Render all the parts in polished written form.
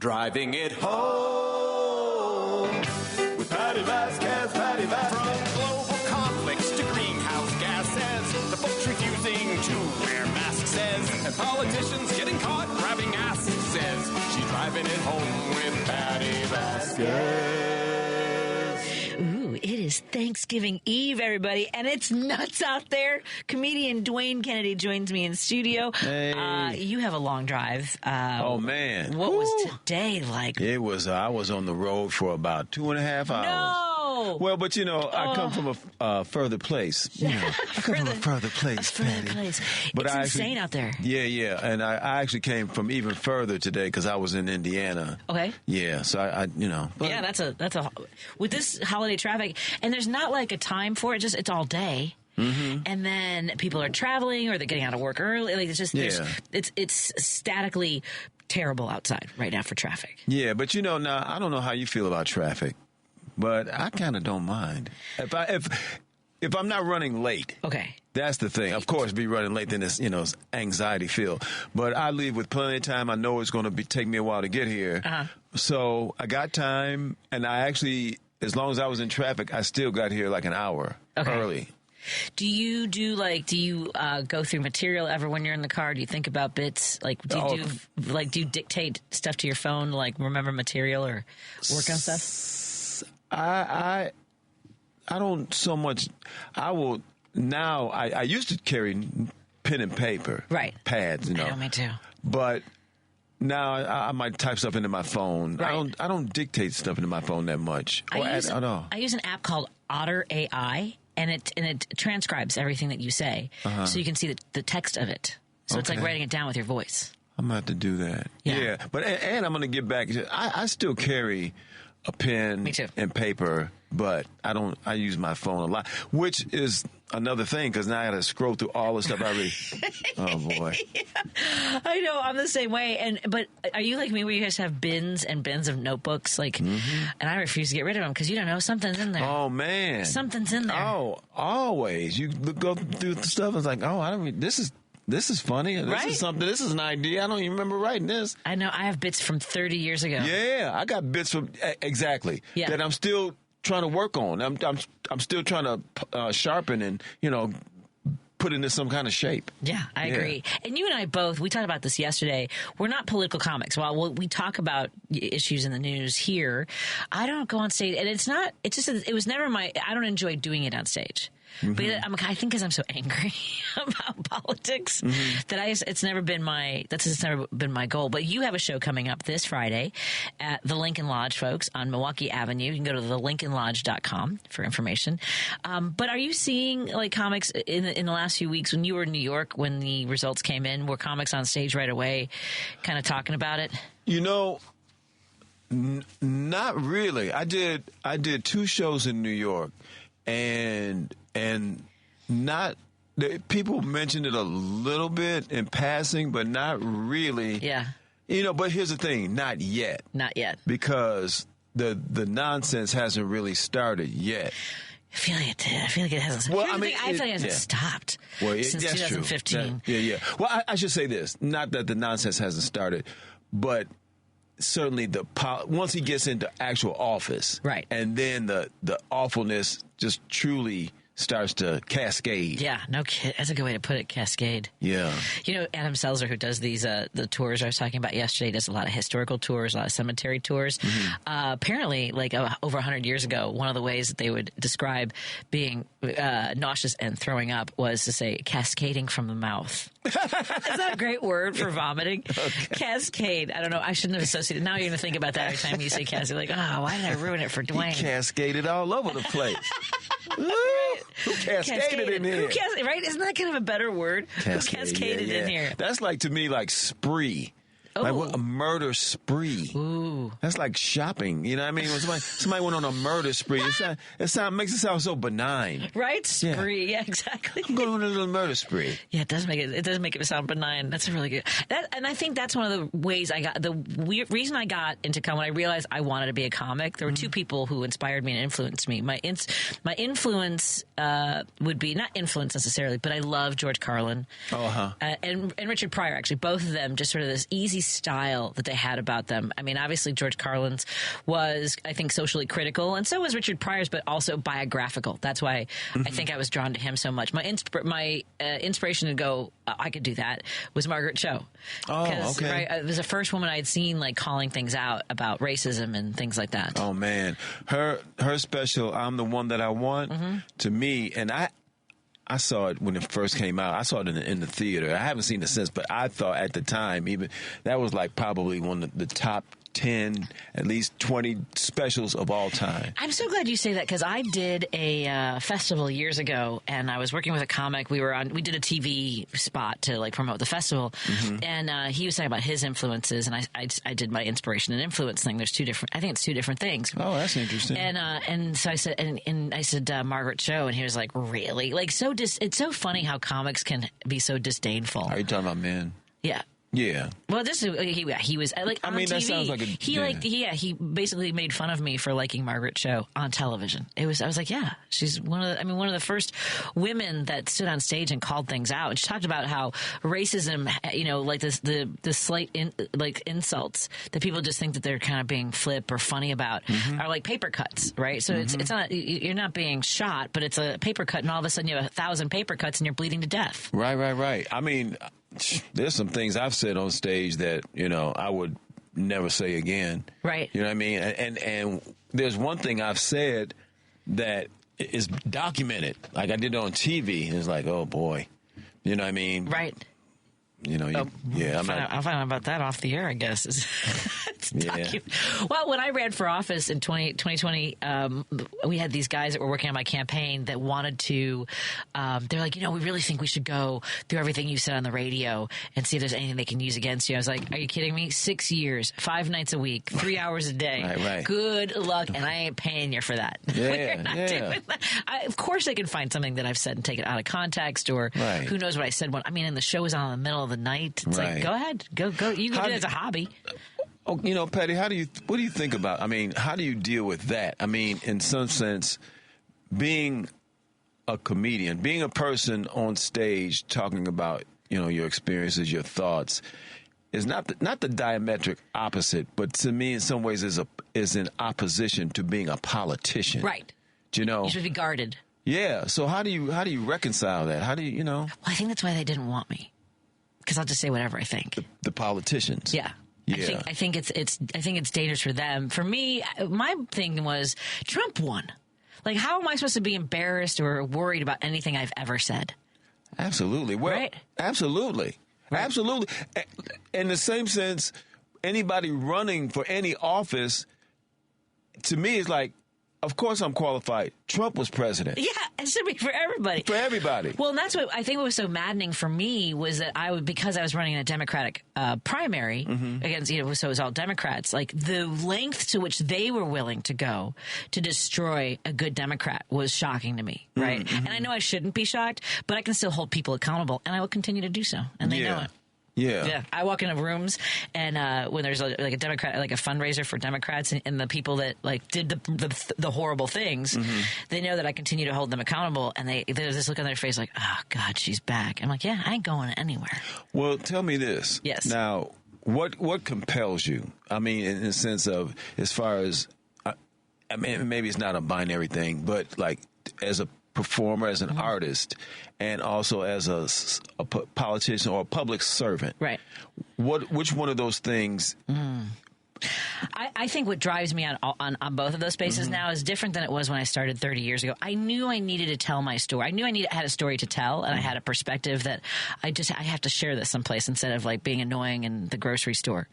Driving it home with Patti Vasquez, Patti Vasquez. From global conflicts to greenhouse gases, the folks refusing to wear masks says, and politicians getting caught grabbing asses says, she's driving it home with Patti Vasquez. Ooh, it is Thanksgiving Eve, everybody, and it's nuts out there. Comedian Dwayne Kennedy joins me in studio. Hey. You have a long drive. Oh, man. What was today like? It was, I was on the road for about 2.5 hours. No! Well, but I come from a further place. I come from a further place, Patty. But it's insane out there. Yeah. And I actually came from even further today because I was in Indiana. Okay. Yeah, so I But, yeah, that's a with this holiday traffic, and there's not like a time for it. Just it's all day. Mm-hmm. And then people are traveling or they're getting out of work early. Like it's just it's statically terrible outside right now for traffic. Yeah, but now I don't know how you feel about traffic, but I kind of don't mind if I'm not running late. Okay. That's the thing. Of course, be running late, then it's, it's anxiety filled. But I leave with plenty of time. I know it's going to take me a while to get here. Uh-huh. So I got time, and I actually, as long as I was in traffic, I still got here like an hour early. Do you go through material ever when you're in the car? Do you think about bits? Like, do you dictate stuff to your phone, like remember material or work on stuff? I don't so much. I will now. I used to carry pen and paper, right? Pads, I know, me too. But now I might type stuff into my phone. Right. I don't dictate stuff into my phone that much. I use an app called Otter AI. And it transcribes everything that you say, so you can see the text of it. So it's like writing it down with your voice. I'm going to have to do that. Yeah. But and I'm going to get back. I still carry a pen and paper, but I use my phone a lot, which is another thing because now I got to scroll through all the stuff I read. Oh boy. Yeah. I know, I'm the same way. But are you like me where you guys have bins and bins of notebooks? Like, and I refuse to get rid of them because you don't know, something's in there. Oh man. Something's in there. Oh, always. You go through the stuff and it's like, this is funny. This is something. This is an idea. I don't even remember writing this. I know. I have bits from 30 years ago. Yeah, I got bits from that I'm still trying to work on. I'm still trying to sharpen and put into some kind of shape. Yeah, I agree. And you and I both, we talked about this yesterday. We're not political comics. While we talk about issues in the news here, I don't go on stage, and it was never I don't enjoy doing it on stage. But I think because I'm so angry about politics that it's never been my goal. But you have a show coming up this Friday at the Lincoln Lodge, folks, on Milwaukee Avenue. You can go to thelincolnlodge.com for information. But are you seeing like comics in the last few weeks when you were in New York when the results came in? Were comics on stage right away, kind of talking about it? Not really. I did 2 shows in New York. And not people mentioned it a little bit in passing, but not really. Yeah. But here's the thing: not yet. Not yet. Because the nonsense hasn't really started yet. I feel like it did. I feel like it hasn't. Well, I feel like it hasn't stopped since 2015. True. Yeah. Well, I should say this: not that the nonsense hasn't started, but certainly once he gets into actual office, right, and then the awfulness just truly starts to cascade. Yeah, no kid. That's a good way to put it, cascade. Yeah. Adam Selzer, who does these the tours I was talking about yesterday, does a lot of historical tours, a lot of cemetery tours. Apparently, like over 100 years ago, one of the ways that they would describe being nauseous and throwing up was to say cascading from the mouth. Is that a great word for vomiting? Okay. Cascade. I don't know. I shouldn't have associated. Now you're going to think about that every time you say cascade. Like, why did I ruin it for Dwayne? He cascaded all over the place. Who cascaded in here? Right? Isn't that kind of a better word? Who cascaded in here? That's like, to me, like spree. Like a murder spree. Ooh. That's like shopping. You know what I mean? When somebody went on a murder spree, it makes it sound so benign. Right? Spree. Yeah, exactly. I'm going on a little murder spree. Yeah, it does make it sound benign. That's a really good. And I think that's one of the ways reason I got into comedy. When I realized I wanted to be a comic, there were 2 people who inspired me and influenced me. My influence would be not influence necessarily, but I love George Carlin. And Richard Pryor. Actually, both of them just sort of this easy style that they had about them. I mean, obviously George Carlin's was, I think, socially critical, and so was Richard Pryor's, but also biographical. That's why I think I was drawn to him so much. My inspiration to go, I could do that, was Margaret Cho. Oh, okay. Right, it was the first woman I'd seen like calling things out about racism and things like that. Oh man, her special, I'm the One That I Want, to me, and I saw it when it first came out. I saw it in the theater. I haven't seen it since, but I thought at the time, even that was like probably one of the top 10, at least 20 specials of all time. I'm so glad you say that, because I did a festival years ago, and I was working with a comic. We did a TV spot to like promote the festival, and he was talking about his influences, and I did my inspiration and influence thing. There's two different things. Oh, that's interesting. And so I said, and I said Margaret Cho, and he was like, really? Like, it's so funny how comics can be so disdainful. Are you talking about men? Yeah. Yeah. Well, he was like on TV. That sounds like he basically made fun of me for liking Margaret Cho on television. I was like, yeah, she's one of the first women that stood on stage and called things out. And she talked about how racism, like the slight insults that people just think that they're kind of being flip or funny about are like paper cuts, right? So it's not, you're not being shot, but it's a paper cut, and all of a sudden you have 1,000 paper cuts and you're bleeding to death. Right. I mean, there's some things I've said on stage that, I would never say again. Right. You know what I mean? And there's one thing I've said that is documented. Like I did it on TV, and it's like, oh boy. You know what I mean? Right. I'll find out about that off the air, I guess. Well, when I ran for office in 2020, we had these guys that were working on my campaign that wanted to, they're like, we really think we should go through everything you said on the radio and see if there's anything they can use against you. I was like, are you kidding me? 6 years, 5 nights a week, 3 hours a day. Right. Good luck, and I ain't paying you for that. We're not doing that. Of course I can find something that I've said and take it out of context, or who knows what I said. And the show was on in the middle of the night. It's like, go ahead. Go. You can do it as a hobby. Oh, Patty, what do you think about, how do you deal with that? In some sense, being a comedian, being a person on stage talking about, your experiences, your thoughts, is not the diametric opposite, but to me, in some ways, is in opposition to being a politician. Right. You should be guarded. Yeah. So how do you reconcile that? How do you, Well, I think that's why they didn't want me. Because I'll just say whatever I think. The politicians. Yeah. I think it's dangerous for them. For me, my thing was Trump won. Like, how am I supposed to be embarrassed or worried about anything I've ever said? Absolutely. Well, right? Absolutely. Right. Absolutely. In the same sense, anybody running for any office, to me, is like, of course I'm qualified. Trump was president. Yeah, it should be for everybody. For everybody. Well, and that's what I think what was so maddening for me was that because I was running in a Democratic primary against, so it was all Democrats, like the length to which they were willing to go to destroy a good Democrat was shocking to me, right? And I know I shouldn't be shocked, but I can still hold people accountable, and I will continue to do so, and they know it. Yeah. I walk into rooms, and when there's like a Democrat, like a fundraiser for Democrats, and the people that like did the horrible things, they know that I continue to hold them accountable, and there's this look on their face like, oh God, she's back. I'm like, yeah, I ain't going anywhere. Well, tell me this. Yes. Now, what compels you? In the sense of, as far as, maybe it's not a binary thing, but like as a performer, as an artist, and also as a politician or a public servant. Right. Which one of those things? I think what drives me on both of those spaces now is different than it was when I started 30 years ago. I knew I needed to tell my story. I knew I had a story to tell, and I had a perspective that I have to share this someplace instead of like being annoying in the grocery store.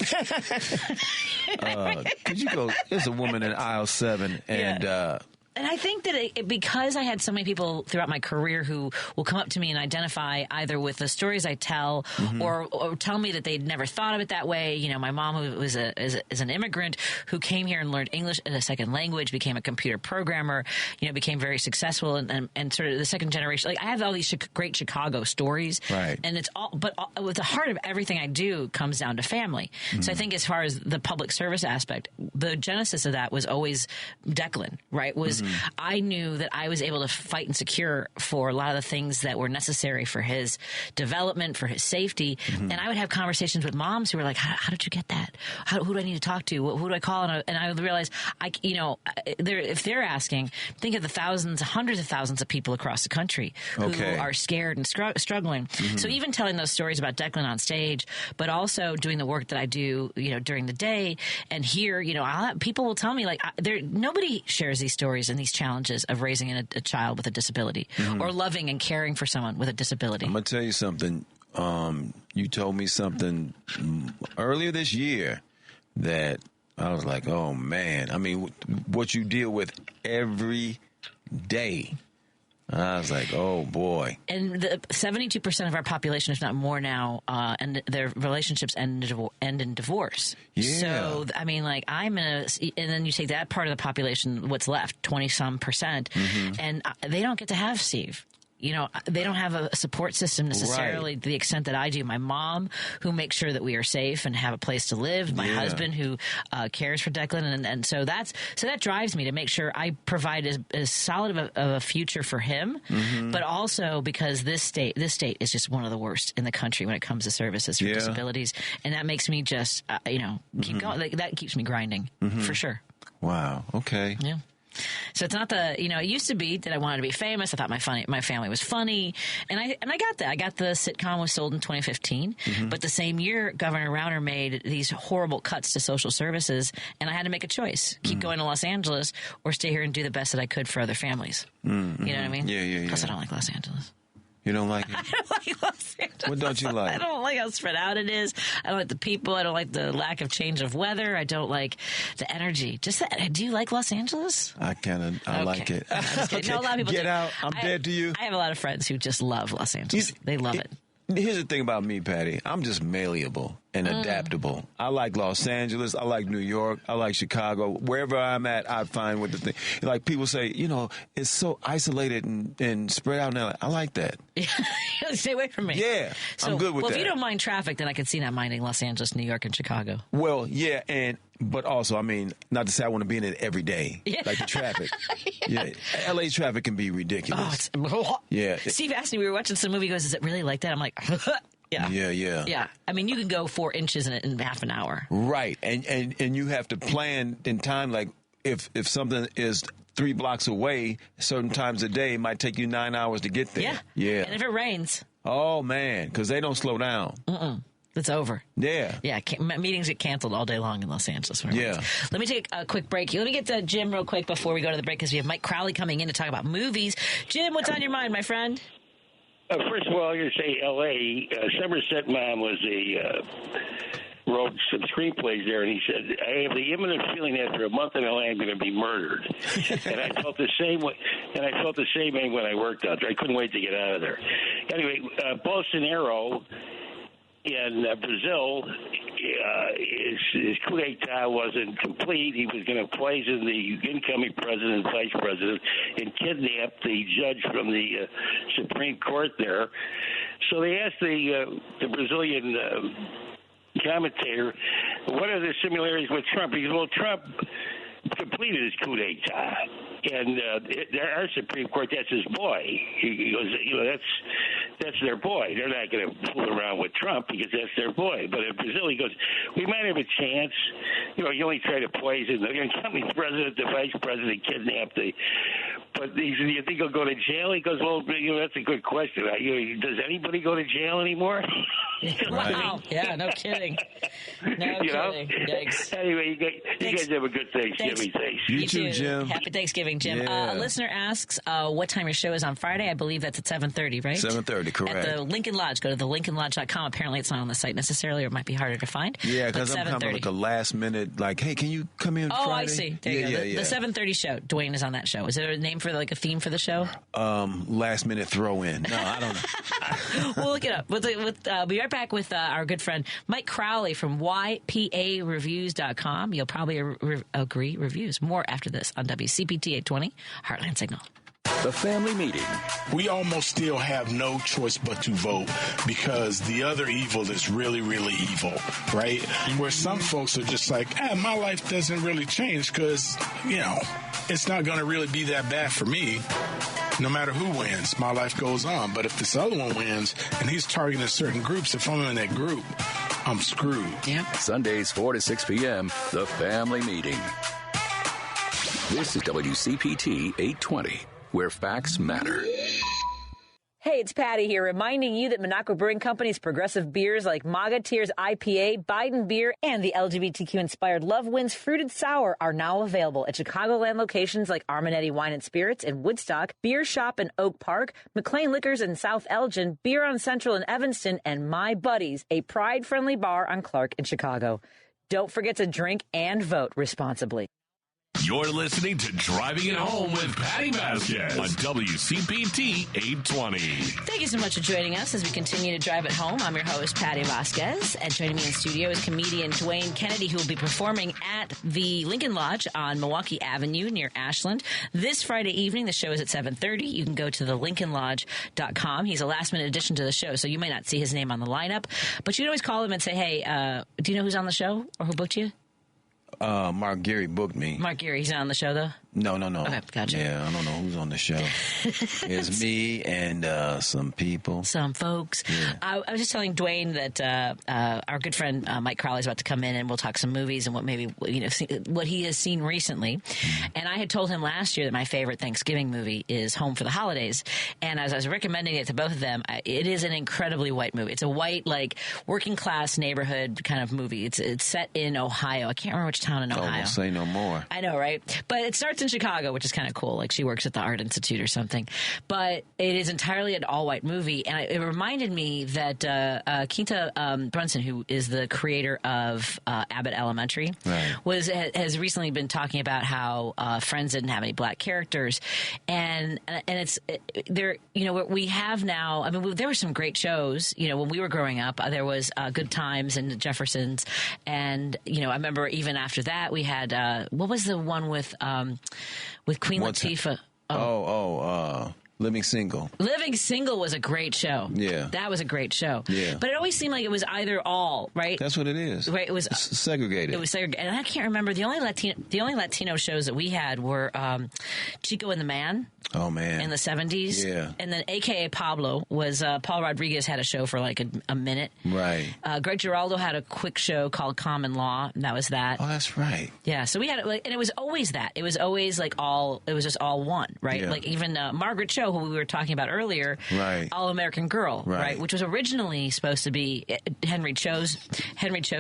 Could you go? There's a woman in aisle 7, and. And I think that because I had so many people throughout my career who will come up to me and identify either with the stories I tell or tell me that they'd never thought of it that way. My mom, who is an immigrant who came here and learned English as a second language, became a computer programmer, became very successful and sort of the second generation. Like, I have all these great Chicago stories. Right. And it's all, but with the heart of everything I do comes down to family. So I think as far as the public service aspect, the genesis of that was always Declan, right? Was I knew that I was able to fight and secure for a lot of the things that were necessary for his development, for his safety. And I would have conversations with moms who were like, how did you get that? Who do I need to talk to? Who do I call? And I would realize, if they're asking, think of the thousands, hundreds of thousands of people across the country who are scared and struggling. So even telling those stories about Declan on stage, but also doing the work that I do, during the day, and here, people will tell me like, nobody shares these stories and these challenges of raising a child with a disability or loving and caring for someone with a disability. I'm going to tell you something. You told me something earlier this year that I was like, oh man, I mean, what you deal with every day. I was like, oh boy. And 72% of our population, if not more now, and their relationships end in divorce. Yeah. So, I mean, like, and then you take that part of the population, what's left, 20-some percent, and they don't get to have Steve. They don't have a support system necessarily to the extent that I do. My mom, who makes sure that we are safe and have a place to live. My husband, who cares for Declan, and so that drives me to make sure I provide as solid of a future for him. But also because this state is just one of the worst in the country when it comes to services for disabilities, and that makes me just keep going. Like, that keeps me grinding for sure. Wow. Okay. Yeah. So it's not it used to be that I wanted to be famous. I thought my family was funny. And I got that. I got the sitcom was sold in 2015. But the same year, Governor Rauner made these horrible cuts to social services. And I had to make a choice. Keep going to Los Angeles or stay here and do the best that I could for other families. You know what I mean? Yeah. Plus, I don't like Los Angeles. You don't like it? I don't like Los Angeles. What don't you like? I don't like how spread out it is. I don't like the people. I don't like the lack of change of weather. I don't like the energy. Do you like Los Angeles? I like it. Okay. No, a lot of people Get do. out. I'm dead to you. I have a lot of friends who just love Los Angeles. They love it. Here's the thing about me, Patty. I'm just malleable and adaptable. I like Los Angeles. I like New York. I like Chicago. Wherever I'm at, I find what the thing. Like people say, it's so isolated and spread out now. I like that. Stay away from me. Yeah, I'm good with that. Well, if you don't mind traffic, then I can see not minding Los Angeles, New York, and Chicago. Well, yeah, but also, I mean, not to say I want to be in it every day, like the traffic. LA traffic can be ridiculous. Yeah. Steve asked me, we were watching some movie, he goes, is it really like that? I'm like, yeah. Yeah. I mean, you can go 4 inches in half an hour. Right. And you have to plan in time, like if something is 3 blocks away, certain times a day, it might take you 9 hours to get there. Yeah. And if it rains. Oh, man, because they don't slow down. It's over. Yeah. Meetings get canceled all day long in Los Angeles. Yeah. Let me take a quick break. Let me get to Jim real quick before we go to the break because we have Mike Crowley coming in to talk about movies. Jim, what's on your mind, my friend? First of all, I'm going to say L.A. Somerset Maugham wrote some screenplays there, and he said, I have the imminent feeling that after a month in L.A. I'm going to be murdered. And I felt the same way. And I felt the same way when I worked out there. I couldn't wait to get out of there. Anyway, Bolsonaro in Brazil, his coup d'etat wasn't complete. He was going to poison the incoming president and vice president and kidnap the judge from the Supreme Court there. So they asked the Brazilian commentator, what are the similarities with Trump? He goes, well, Trump completed his coup d'etat, and our Supreme Court, that's his boy. He goes, that's their boy. They're not going to fool around with Trump because that's their boy. But in Brazil, he goes, we might have a chance. You only try to poison the incoming president, the vice president, kidnap but do you think he'll go to jail? He goes, well, that's a good question. Does anybody go to jail anymore? Wow. Yeah, no kidding. No kidding. Yikes. Anyway, you guys have a good Thanksgiving. Thanks. You too, Jim. Happy Thanksgiving, Jim. Yeah. A listener asks what time your show is on Friday. I believe that's at 7:30, right? 7:30, correct. At the Lincoln Lodge. Go to thelincolnlodge.com. Apparently it's not on the site necessarily, or it might be harder to find. Yeah, because I'm kind of like a last minute, like, hey, can you come in Friday? Oh, I see. There you go. The 7:30 show. Dwayne is on that show. Is there a name for a theme for the show? Last minute throw in. No, I don't know. We'll look it up. We'll be right back with our good friend Mike Crowley from YPAReviews.com. You'll probably agree. Reviews. More after this on WCPT 820 Heartland Signal. The family meeting. We almost still have no choice but to vote because the other evil is really, really evil, right? Where some folks are just like, my life doesn't really change because, it's not going to really be that bad for me. No matter who wins, my life goes on. But if this other one wins and he's targeting certain groups, if I'm in that group, I'm screwed. Yep. Sundays 4 to 6 p.m., The Family Meeting. This is WCPT 820, where facts matter. Hey, it's Patty here, reminding you that Minocqua Brewing Company's progressive beers like Maga Tears IPA, Biden Beer, and the LGBTQ-inspired Love Wins Fruited Sour are now available at Chicagoland locations like Armanetti Wine and Spirits in Woodstock, Beer Shop in Oak Park, McLean Liquors in South Elgin, Beer on Central in Evanston, and My Buddies, a pride-friendly bar on Clark in Chicago. Don't forget to drink and vote responsibly. You're listening to Driving It Home with Patti Vasquez on WCPT 820. Thank you so much for joining us as we continue to drive it home. I'm your host, Patti Vasquez, and joining me in studio is comedian Dwayne Kennedy, who will be performing at the Lincoln Lodge on Milwaukee Avenue near Ashland this Friday evening. The show is at 7:30. You can go to thelincolnlodge.com. He's a last-minute addition to the show, so you may not see his name on the lineup, but you can always call him and say, hey, do you know who's on the show or who booked you? Mark Geary booked me. Mark Geary, he's not on the show, though? No. Okay, gotcha. Yeah, I don't know who's on the show. It's me and some people. Some folks. Yeah. I was just telling Dwayne that our good friend Mike Crowley is about to come in, and we'll talk some movies and what what he has seen recently. And I had told him last year that my favorite Thanksgiving movie is Home for the Holidays. And as I was recommending it to both of them, it is an incredibly white movie. It's a white, working class neighborhood kind of movie. It's set in Ohio. I can't remember which town in Ohio. Oh, we'll say no more. I know, right? But it starts in Chicago, which is kind of cool. Like she works at the Art Institute or something. But it is entirely an all-white movie, and it reminded me that Keita Brunson, who is the creator of Abbott Elementary, right, has recently been talking about how Friends didn't have any black characters, and it's there. We have now. I mean, there were some great shows. When we were growing up, there was Good Times and The Jeffersons, and I remember even after that we had what was the one with Queen Latifah? Living Single. Living Single was a great show. Yeah. That was a great show. Yeah. But it always seemed like it was either all, right? That's what it is. Right. It's segregated. It was segregated. And I can't remember. The only Latino shows that we had were Chico and the Man. Oh, man. In the 70s. Yeah. And then AKA Pablo was Paul Rodriguez had a show for a minute. Right. Greg Giraldo had a quick show called Common Law, and that was that. Oh, that's right. Yeah. So we had and it was always that. It was always it was just all one, right? Yeah. Even Margaret Cho, who we were talking about earlier, right? All American Girl, right? Which was originally supposed to be Henry Cho's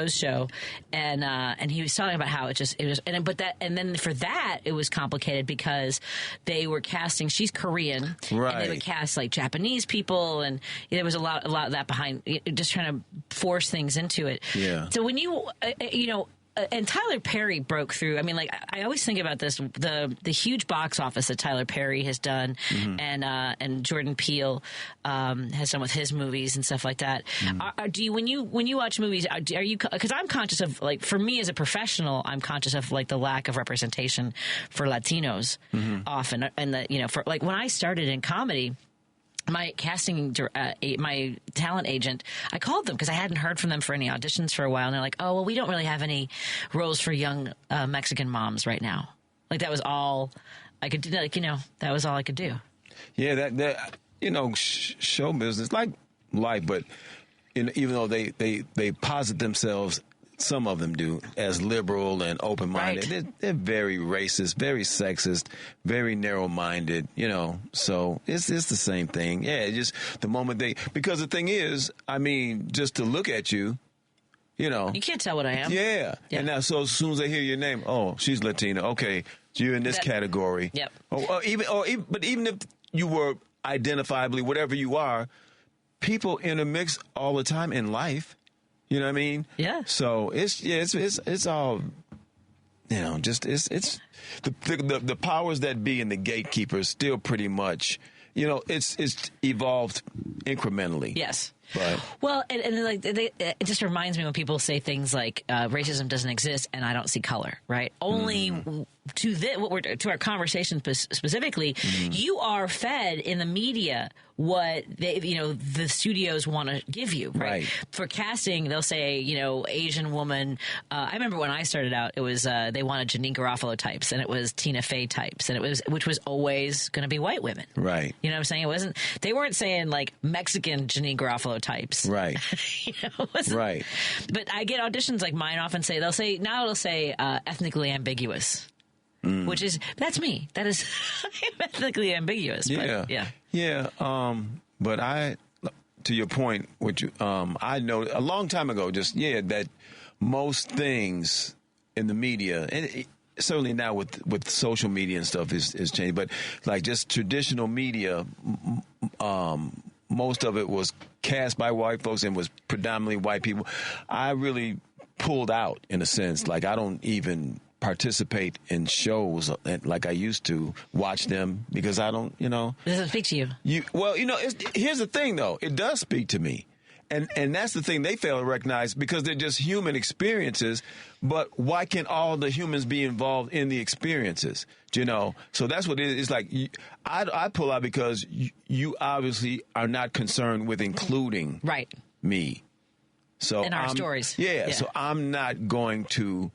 show, and he was talking about how it was, and then for that it was complicated because they were casting. She's Korean, right? And they would cast Japanese people, and there was a lot of that behind, just trying to force things into it. Yeah. So when and Tyler Perry broke through. I mean, I always think about this: the huge box office that Tyler Perry has done, mm-hmm. and Jordan Peele has done with his movies and stuff like that. Mm-hmm. Do you when you watch movies? Are you? Because I'm conscious of for me as a professional, I'm conscious of the lack of representation for Latinos often, and for when I started in comedy. My my talent agent, I called them because I hadn't heard from them for any auditions for a while. And they're like, oh, well, we don't really have any roles for young Mexican moms right now. That was all I could do. That was all I could do. Yeah, that show business, like life, but even though they posit themselves, some of them do, as liberal and open-minded. Right. They're very racist, very sexist, very narrow-minded, so it's the same thing. Yeah, just the moment because the thing is, I mean, just to look at you, you can't tell what I am. Yeah. And now, so as soon as they hear your name, oh, she's Latina. Okay, so you're in this category. Yep. But even if you were identifiably whatever you are, people intermix all the time in life. You know what I mean? Yeah. So it's all, it's the powers that be and the gatekeepers still pretty much, it's evolved incrementally. Yes. But well, and like it just reminds me when people say things like racism doesn't exist and I don't see color, right? Only to our conversation specifically, you are fed in the media what the studios want to give you, right? For casting, they'll say, Asian woman. I remember when I started out, it was they wanted Janine Garofalo types, and it was Tina Fey types, and which was always going to be white women, right? You know what I'm saying? They weren't saying like Mexican Janine Garofalo types, right? Right. But I get auditions like mine often say it'll say ethnically ambiguous. Which that's me. That is ethnically ambiguous. Yeah. But, yeah. But to your point, I know a long time ago, that most things in the media, and certainly now with social media and stuff is changed, but like just traditional media, most of it was cast by white folks and was predominantly white people. I really pulled out in a sense. Like I don't even participate in shows like I used to, watch them because I don't, Does it speak to you? Here's the thing though. It does speak to me. And that's the thing they fail to recognize because they're just human experiences. But why can't all the humans be involved in the experiences? So that's what it is. It's like I pull out because you obviously are not concerned with including me. So in our stories. Yeah. So I'm not going to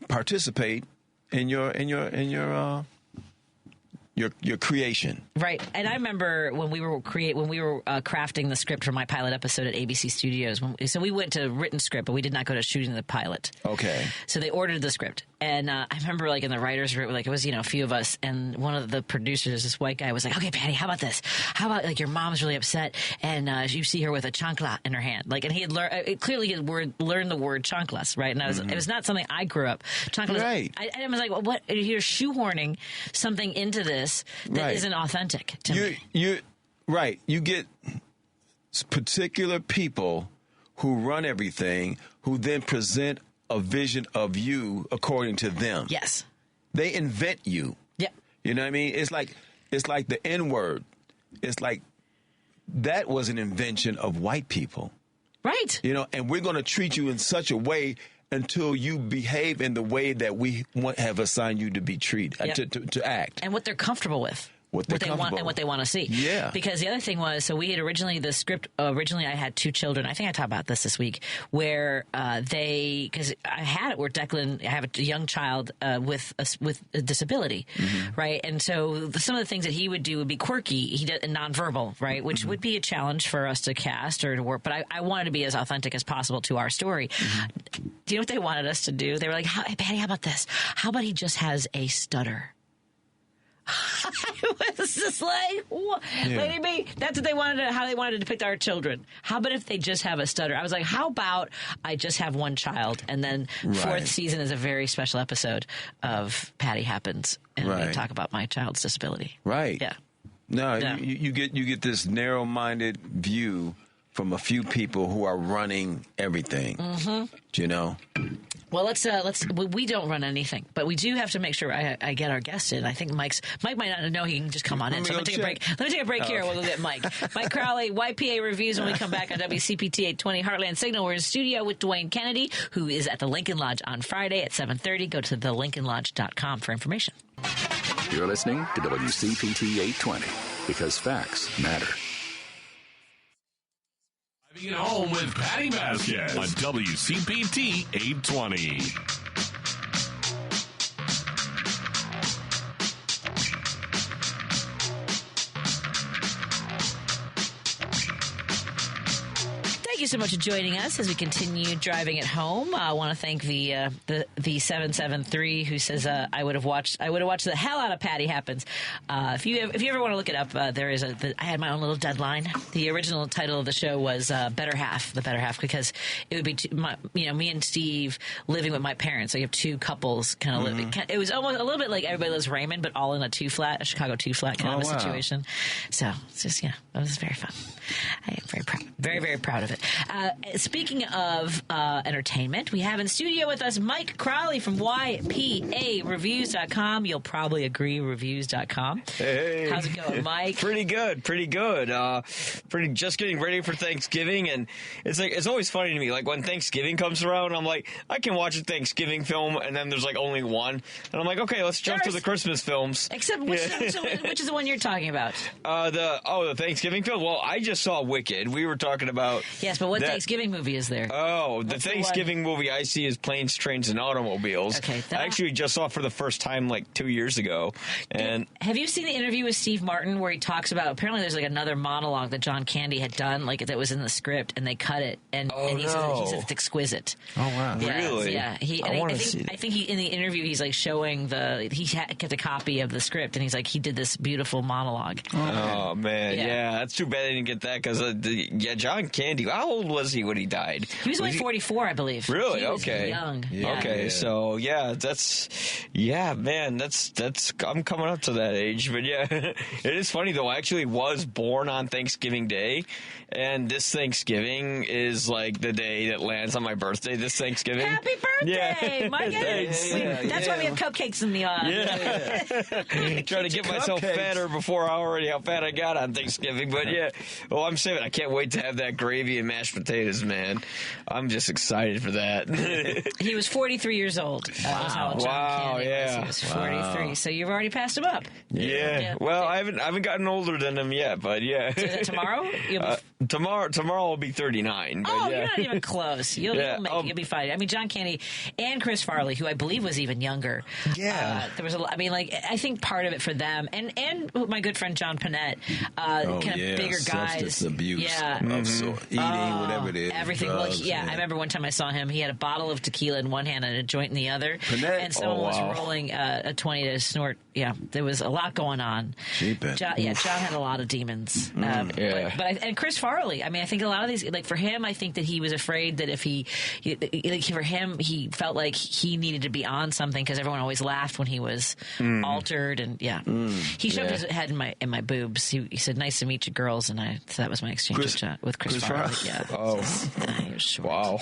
participate in your creation. Right. And I remember when we were crafting the script for my pilot episode at ABC Studios. So we went to written script, but we did not go to shooting the pilot. Okay. So they ordered the script. And I remember like in the writer's room, like it was, a few of us. And one of the producers, this white guy, was like, okay, Patty, how about this? How about like your mom's really upset and you see her with a chancla in her hand? Like, and he had learned the word chanclas, right? And it was not something I grew up. Chanclas. Right. I was like, well, what? You're shoehorning something into this that isn't authentic to me. Right. You get particular people who run everything who then present a vision of you according to them. Yes. They invent you. Yeah. You know what I mean? It's like the N-word. It's like that was an invention of white people. Right. And we're going to treat you in such a way until you behave in the way that we have assigned you to be treated, to act. And what they're comfortable with. What they want and what they want to see. Yeah. Because the other thing was, so we had the script I had two children. I think I talked about this week, where because I had it where Declan, I have a young child with a disability, right? And so some of the things that he would do would be quirky, and nonverbal, right? Which would be a challenge for us to cast or to work. But I wanted to be as authentic as possible to our story. Do you know what they wanted us to do? They were like, hey, Patty, how about this? How about he just has a stutter? I was just like, what? Lady B, that's what how they wanted to depict our children. How about if they just have a stutter? I was like, how about I just have one child, and then fourth season is a very special episode of Patty Happens, and we talk about my child's disability. Right. Yeah. No, you get this narrow-minded view from a few people who are running everything. Well, we don't run anything, but we do have to make sure I get our guest in. I think Mike might not know he can just come on in. So I'm going to take a break. Let me take a break here. We'll go get Mike. Mike Crowley, YPA Reviews when we come back on WCPT 820 Heartland Signal. We're in studio with Dwayne Kennedy, who is at the Lincoln Lodge on Friday at 7:30. Go to thelincolnlodge.com for information. You're listening to WCPT 820 because facts matter. Driving It Home with Patti Vasquez on WCPT 820. Thank you so much for joining us as we continue driving it home. I want to thank the 773 who says I would have watched the hell out of Patty Happens. If you ever want to look it up, there is I had my own little deadline. The original title of the show was Better Half, because it would be me and Steve living with my parents. So you have two couples kind of living. It was almost a little bit like Everybody Loves Raymond, but all in a Chicago 2-flat kind of a situation. So it's just it was very fun. I am very proud, very very proud of it. Speaking of entertainment, we have in studio with us Mike Crowley from YPAReviews.com. You'll probably agree, reviews.com. Hey. How's it going, Mike? Pretty good. Just getting ready for Thanksgiving, and it's always funny to me. Like when Thanksgiving comes around, I'm like, I can watch a Thanksgiving film, and then there's like only one, and I'm like, okay, let's jump to the Christmas films. Except which is the one you're talking about? The Thanksgiving film. Well, I just saw Wicked. We were talking about but what Thanksgiving movie is there? The Thanksgiving movie I see is Planes, Trains, and Automobiles. Okay, I actually just saw it for the first time like 2 years ago. And have you seen the interview with Steve Martin where he talks about apparently there's like another monologue that John Candy had done like that was in the script and they cut it and he says it's exquisite. Oh wow, really? Yeah, I think in the interview he's like showing he kept a copy of the script and he's like he did this beautiful monologue. Oh man, yeah, that's too bad I didn't get that because John Candy. How old was he when he died? He was only 44, I believe. Really? He was okay. Young. Yeah. Okay, so I'm coming up to that age, but yeah, it is funny though. I actually was born on Thanksgiving Day, and this Thanksgiving is like the day that lands on my birthday. This Thanksgiving. Happy birthday, Mike! That's why we have cupcakes in the oven. Yeah, trying to get myself fatter before already how fat I got on Thanksgiving, but yeah. Well, I'm saving. I can't wait to have that gravy and mashed potatoes, man. I'm just excited for that. He was 43 years old. Wow, yeah. He was 43, so you've already passed him up. Yeah. Well, I haven't gotten older than him yet, but yeah. So is that tomorrow? Tomorrow will be 39. But you're not even close. You'll be fine. I mean, John Candy and Chris Farley, who I believe was even younger. Yeah. There was I think part of it for them and my good friend John Panette, bigger guys. Substance abuse. Yeah. Eating, whatever it is. Everything. Drugs, I remember one time I saw him. He had a bottle of tequila in one hand and a joint in the other. Panette? And someone was rolling a 20 to snort. Yeah, there was a lot going on. John had a lot of demons. But Chris Farley, I mean, I think a lot of these, like for him, I think that he was afraid that if he felt like he needed to be on something because everyone always laughed when he was altered. And he shoved his head in my boobs. He said, "Nice to meet you, girls," and so that was my exchange with Chris Farley. Yeah. Oh. He was short. Wow.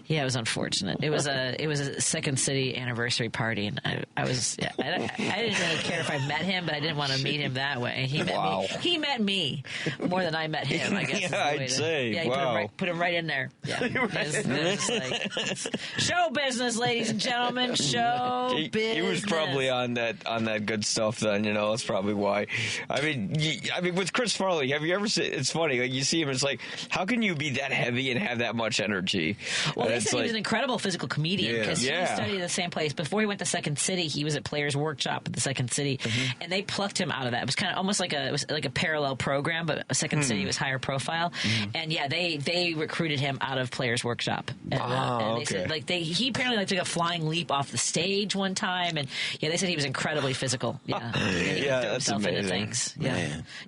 Yeah, it was unfortunate. It was a Second City anniversary party, and I didn't really care if I met him, but I didn't want to meet him that way. He met me. He met me more than I met him, I guess. I'd say. Yeah, he put him right in there. Yeah. It was like, show business, ladies and gentlemen. Show business. He was probably on that good stuff then, that's probably why. I mean, with Chris Farley, have you ever seen, it's funny, like you see him, it's like, how can you be that heavy and have that much energy? Well, they said he was an incredible physical comedian because he studied at the same place. Before he went to Second City, he was at Players Workshop at the Second City, and they plucked him out of that. It was kind of almost like a parallel program, but Second City was higher profile. And they recruited him out of Players Workshop. And they said he apparently took a flying leap off the stage one time, and they said he was incredibly physical. Yeah, that's amazing. Into things.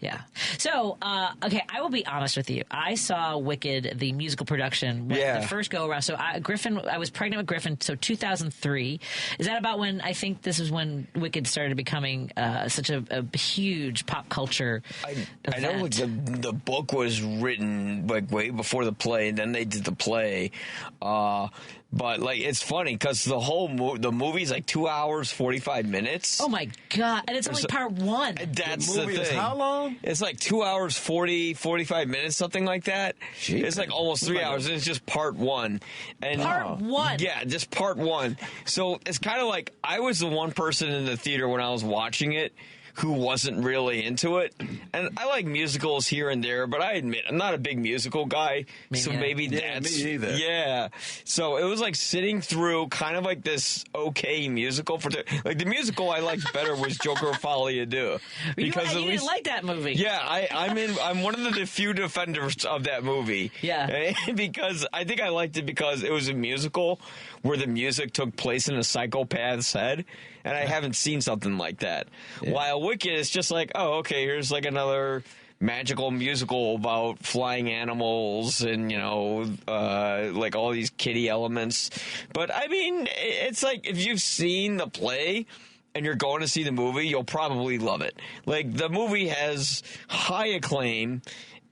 Yeah. So, okay, I will be honest with you. I saw Wicked, the musical production, when the first go around. So I was pregnant with Griffin. So 2003. Is that about when I think this is when Wicked started becoming such a huge pop culture event? I know the book was written like way before the play, and then they did the play. But like it's funny because the movie's like 2 hours 45 minutes. Oh my god! And it's only part one. That's the movie thing. Is how long? It's like 2 hours 45 minutes, something like that. Jeez. It's like almost 3 hours, and it's just part one. And part one. Yeah, just part one. So it's kind of like I was the one person in the theater when I was watching it who wasn't really into it. And I like musicals here and there, but I admit I'm not a big musical guy. Maybe that's... me either. Yeah. So it was like sitting through kind of like this okay musical. Like the musical I liked better was Joker of Folly Ado. Because you didn't like that movie. Yeah, I'm one of the few defenders of that movie. Yeah. Because I think I liked it because it was a musical where the music took place in a psychopath's head. And I haven't seen something like that. Yeah. While Wicked is just like, oh, okay, here's like another magical musical about flying animals and, like all these kiddie elements. But, I mean, it's like if you've seen the play and you're going to see the movie, you'll probably love it. Like, the movie has high acclaim.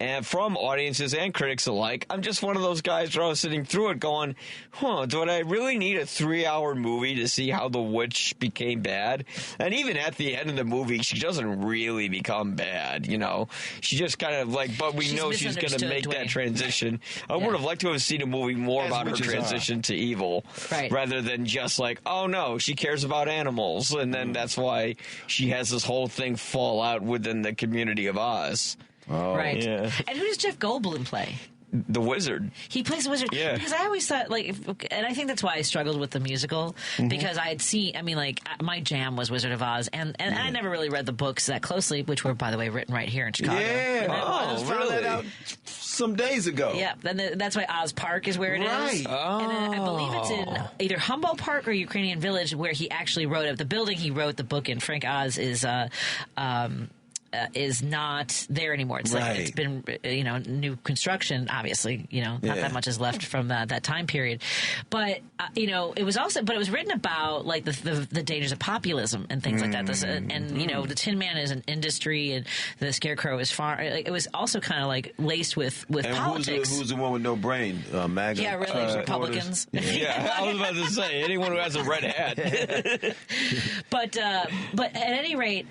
and from audiences and critics alike. I'm just one of those guys where I was sitting through it going, do I really need a 3-hour movie to see how the witch became bad? And even at the end of the movie, she doesn't really become bad, you know. She just kind of like, but we know she's going to make that transition. I would have liked to have seen a movie more about her transition to evil, rather than just like, oh no, she cares about animals, and then that's why she has this whole thing fall out within the community of Oz. Oh. Right. Yeah. And who does Jeff Goldblum play? The wizard. He plays the wizard. Yeah. Because I always thought, and I think that's why I struggled with the musical, because I had seen, my jam was Wizard of Oz, and I never really read the books that closely, which were, by the way, written right here in Chicago. Yeah. I just found that out some days ago. Yeah. Then that's why Oz Park is where it is. Right. And then I believe it's in either Humboldt Park or Ukrainian Village, where he actually wrote it. The building he wrote the book in, Frank Oz, is not there anymore. It's like it's been, new construction. Obviously, not that much is left from that time period. But it was also, but it was written about like the dangers of populism and things like that. The Tin Man is an industry, and the Scarecrow is far. It was also kind of like laced with and politics. Who's the one with no brain? MAGA. Yeah, really, Republicans. Yeah, I was about to say anyone who has a red hat. But at any rate.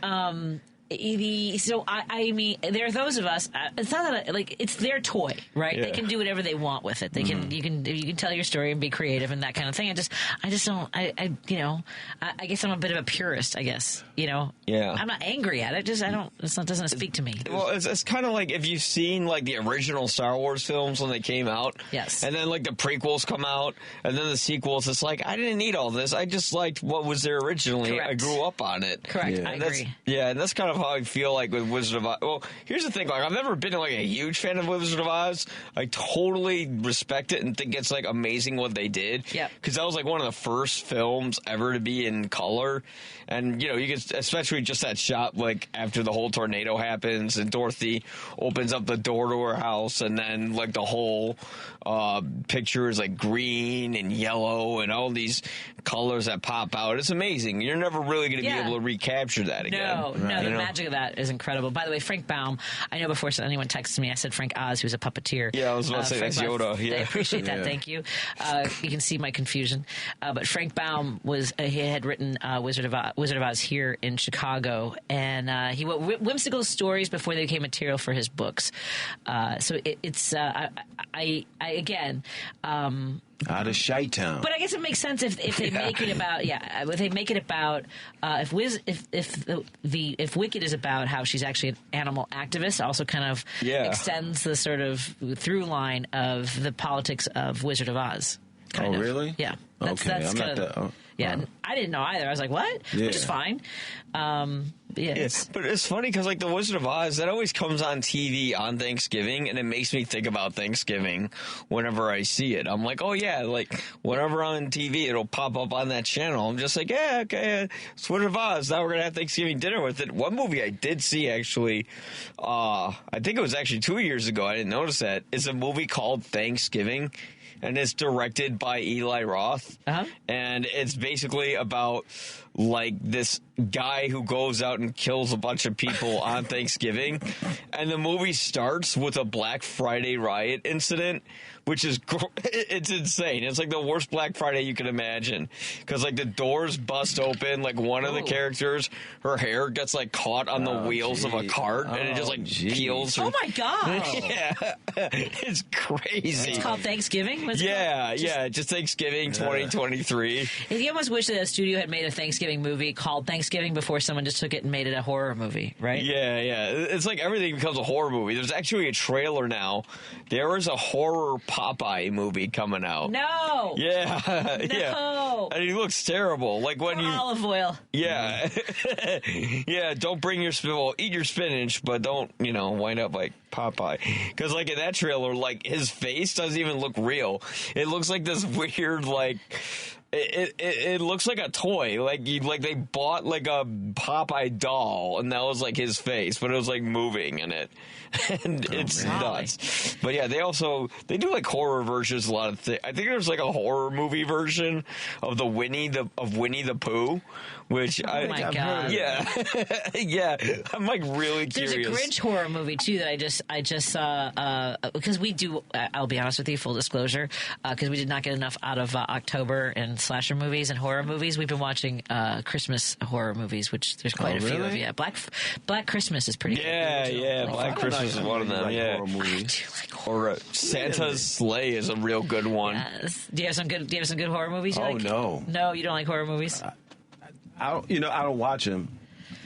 So I mean, there are those of us. It's not that it's their toy, right? Yeah. They can do whatever they want with it. They can you can tell your story and be creative and that kind of thing. I just don't. I guess I'm a bit of a purist. I guess Yeah. I'm not angry at it. Just it doesn't speak to me. Well, it's kind of like if you've seen like the original Star Wars films when they came out. Yes. And then like the prequels come out, and then the sequels. It's like I didn't need all this. I just liked what was there originally. Correct. I grew up on it. Correct. I agree. And that's kind of how I feel like with Wizard of Oz. Well, here's the thing. Like, I've never been like a huge fan of Wizard of Oz. I totally respect it and think it's like amazing what they did. Yeah. Because that was like one of the first films ever to be in color. And, you can, especially just that shot, like, after the whole tornado happens and Dorothy opens up the door to her house, and then, like, the whole picture is, like, green and yellow and all these colors that pop out. It's amazing. You're never really going to be able to recapture that again. No, the magic of that is incredible. By the way, Frank Baum, I know before anyone texted me, I said Frank Oz, who's a puppeteer. Yeah, I was about to say, that's Yoda. Yeah. I appreciate that. Thank you. You can see my confusion. But Frank Baum he had written Wizard of Oz here in Chicago, and he wrote whimsical stories before they became material for his books. So it's again. Out of Chi-Town. But I guess it makes sense if they make it about if they make it about if Wicked is about how she's actually an animal activist, also kind of extends the sort of through line of the politics of Wizard of Oz. Kind of. Really? Yeah. That's I'm kind not of. Yeah, I didn't know either. I was like, what? Yeah. Which is fine. But it's funny because like the Wizard of Oz, that always comes on TV on Thanksgiving, and it makes me think about Thanksgiving whenever I see it. I'm like, oh yeah, like whenever on TV it'll pop up on that channel. I'm just like, yeah, okay, it's Wizard of Oz. Now we're gonna have Thanksgiving dinner with it. One movie I did see actually, I think it was actually 2 years ago. I didn't notice that. It's a movie called Thanksgiving. And it's directed by Eli Roth. And it's basically about, like, this guy who goes out and kills a bunch of people on Thanksgiving. And the movie starts with a Black Friday riot incident, which is it's insane. It's like the worst Black Friday you can imagine, because like the doors bust open, like one of the characters, her hair gets like caught on the wheels of a cart, and it just like peels her. Oh my god! Yeah, it's crazy. It's called Thanksgiving. Just Thanksgiving 2023. You almost wish that a studio had made a Thanksgiving movie called Thanksgiving before someone just took it and made it a horror movie, right? Yeah. It's like everything becomes a horror movie. There's actually a trailer now. There is a horror Popeye movie coming out. No. Yeah. No. Yeah. And he looks terrible. Like when olive oil. Yeah. Yeah. Don't bring your eat your spinach, but don't wind up like Popeye. Because like in that trailer, like his face doesn't even look real. It looks like this weird like It looks like a toy. Like they bought like a Popeye doll, and that was like his face, but it was like moving in it, and it's nuts. But yeah, they do like horror versions. A lot of things. I think there's like a horror movie version of Winnie the Pooh, which my God. Yeah, yeah. I'm like really There's curious. a Grinch horror movie too that I just saw because we do. I'll be honest with you, full disclosure, because we did not get enough out of October and slasher movies and horror movies. We've been watching Christmas horror movies, which there's quite a few of. Yeah, Black Christmas is pretty good. Yeah, Black Christmas is one of them. Yeah, horror movies. I do like horror. Santa's Sleigh is a real good one. Yes. Do you have some good horror movies? You like? No. No, you don't like horror movies. I don't watch them.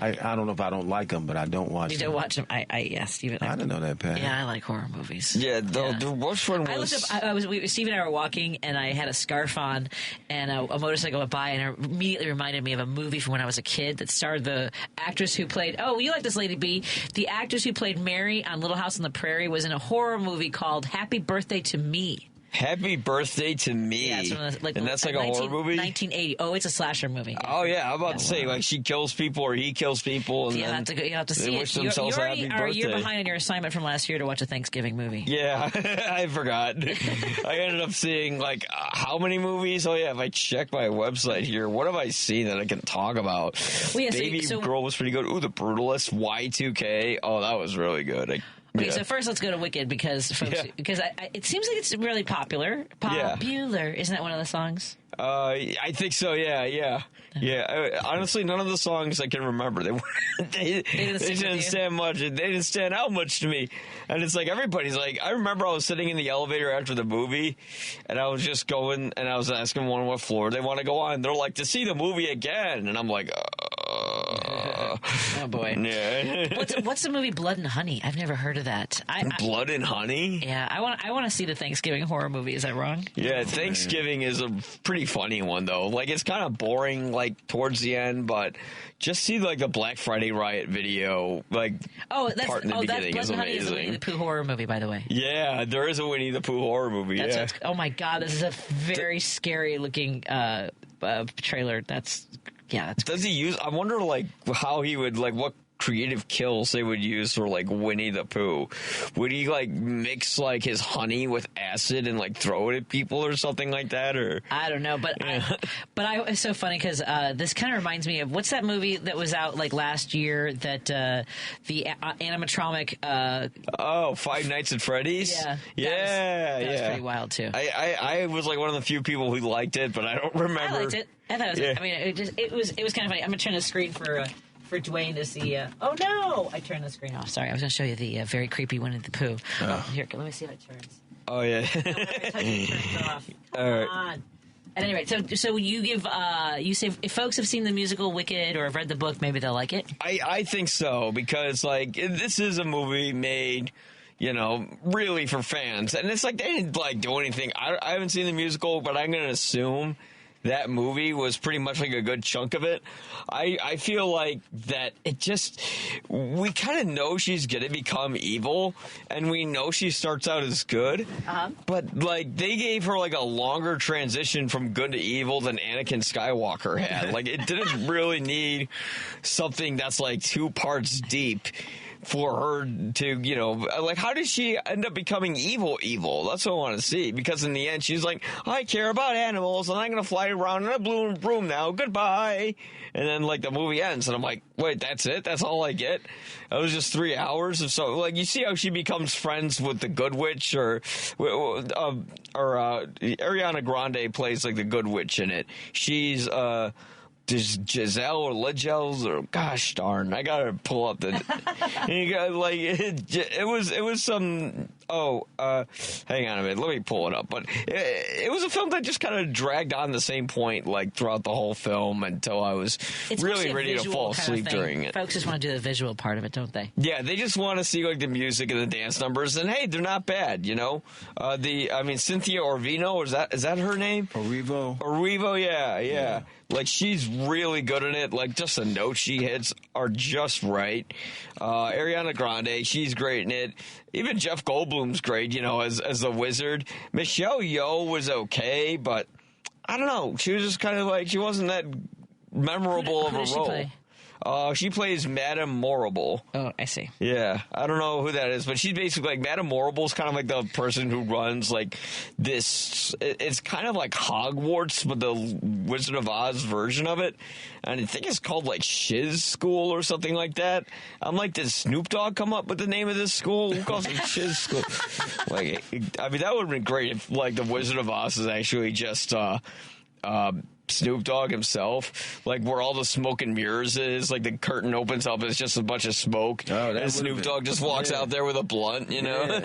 I don't know if I don't like them, but I don't watch them. You don't watch them? Yeah, Steven. I didn't know that, Pat. Yeah, I like horror movies. Yeah, the worst one was... I looked up, Steve and I were walking, and I had a scarf on, and a motorcycle went by, and it immediately reminded me of a movie from when I was a kid that starred the actress who played... Oh, you like this, Lady B. The actress who played Mary on Little House on the Prairie was in a horror movie called Happy Birthday to Me. Happy Birthday to Me. Yeah, it's and that's like a horror movie? 1980. Oh, it's a slasher movie. Oh, yeah. I'm about to say, like, she kills people or he kills people. And you have to see they it. wish themselves you a already happy are a birthday. year behind on your assignment from last year to watch a Thanksgiving movie. Yeah, I forgot. I ended up seeing, like, how many movies? Oh, yeah, if I check my website here, what have I seen that I can talk about? Well, yeah, Baby Girl was pretty good. Ooh, The Brutalist, Y2K. Oh, that was really good. Okay, so first let's go to Wicked because it seems like it's really popular. Popular, isn't that one of the songs? I think so. Yeah. Honestly, none of the songs I can remember. They didn't stand much. They didn't stand out much to me. And it's like everybody's like. I remember I was sitting in the elevator after the movie, and I was just going, and I was asking one what floor they want to go on. They're like, to see the movie again, and I'm like. Oh boy! Yeah. What's the movie Blood and Honey? I've never heard of that. Blood and Honey? Yeah, I want to see the Thanksgiving horror movie. Is that wrong? Yeah, Thanksgiving is a pretty funny one though. Like it's kind of boring, like towards the end, but just see like the Black Friday riot video, like part in the beginning is amazing. Is a Winnie the Pooh horror movie, by the way. Yeah, there is a Winnie the Pooh horror movie. Oh my God, this is a very scary looking trailer. That's. Does he use? I wonder, like, how he would, like, what creative kills they would use for, like, Winnie the Pooh. Would he, like, mix, like, his honey with acid and, like, throw it at people or something like that? Or I don't know, but it's so funny because this kind of reminds me of what's that movie that was out like last year that the animatronic. Five Nights at Freddy's. Yeah, that was pretty wild too. I was like one of the few people who liked it, but I don't remember. I liked it. I thought it was. Yeah. I mean, it was kind of funny. I'm gonna turn the screen for Dwayne to see. Oh no! I turned the screen off. Sorry, I was going to show you the very creepy Winnie the Pooh. Here, let me see how it turns. Oh yeah. It turns off. All right. On. At any rate, so you give you say if folks have seen the musical Wicked or have read the book, maybe they'll like it. I think so because like this is a movie made. Really for fans, and it's like they didn't like do anything. I haven't seen the musical, but I'm going to assume that movie was pretty much like a good chunk of it. I feel like that we kind of know she's going to become evil, and we know she starts out as good, but like they gave her like a longer transition from good to evil than Anakin Skywalker had. Like it didn't really need something that's like 2 parts deep for her to, like, how did she end up becoming evil? That's what I want to see. Because in the end, she's like, I care about animals, and I'm going to fly around in a blue broom now. Goodbye. And then, like, the movie ends, and I'm like, wait, that's it? That's all I get? It was just 3 hours of so. Like, you see how she becomes friends with the Good Witch, or Ariana Grande plays, like, the Good Witch in it. She's, Giselle or Legels or gosh darn, I gotta pull up the. You got like it was some. Hang on a minute, let me pull it up. But it was a film that just kind of dragged on the same point like throughout the whole film until I was really ready to fall asleep during it. Folks just want to do the visual part of it, don't they? Yeah, they just want to see like the music and the dance numbers, and hey, they're not bad, Cynthia Erivo, is that her name? Erivo, yeah. Like, she's really good in it. Like, just the notes she hits are just right. Ariana Grande, she's great in it. Even Jeff Goldblum's great, as the wizard. Michelle Yeoh was okay, but I don't know. She was just kind of like, she wasn't that memorable of a role. Play? She plays Madame Morrible. Oh, I see. Yeah, I don't know who that is, but she's basically like Madame Morrible is kind of like the person who runs like this. It's kind of like Hogwarts, but the Wizard of Oz version of it. And I think it's called like Shiz School or something like that. I'm like, did Snoop Dogg come up with the name of this school? Who calls it Shiz School? Like, I mean, that would have been great if like the Wizard of Oz is actually just Snoop Dogg himself, like where all the smoke and mirrors is, like the curtain opens up, it's just a bunch of smoke, and Snoop Dogg just walks out there with a blunt, you know. And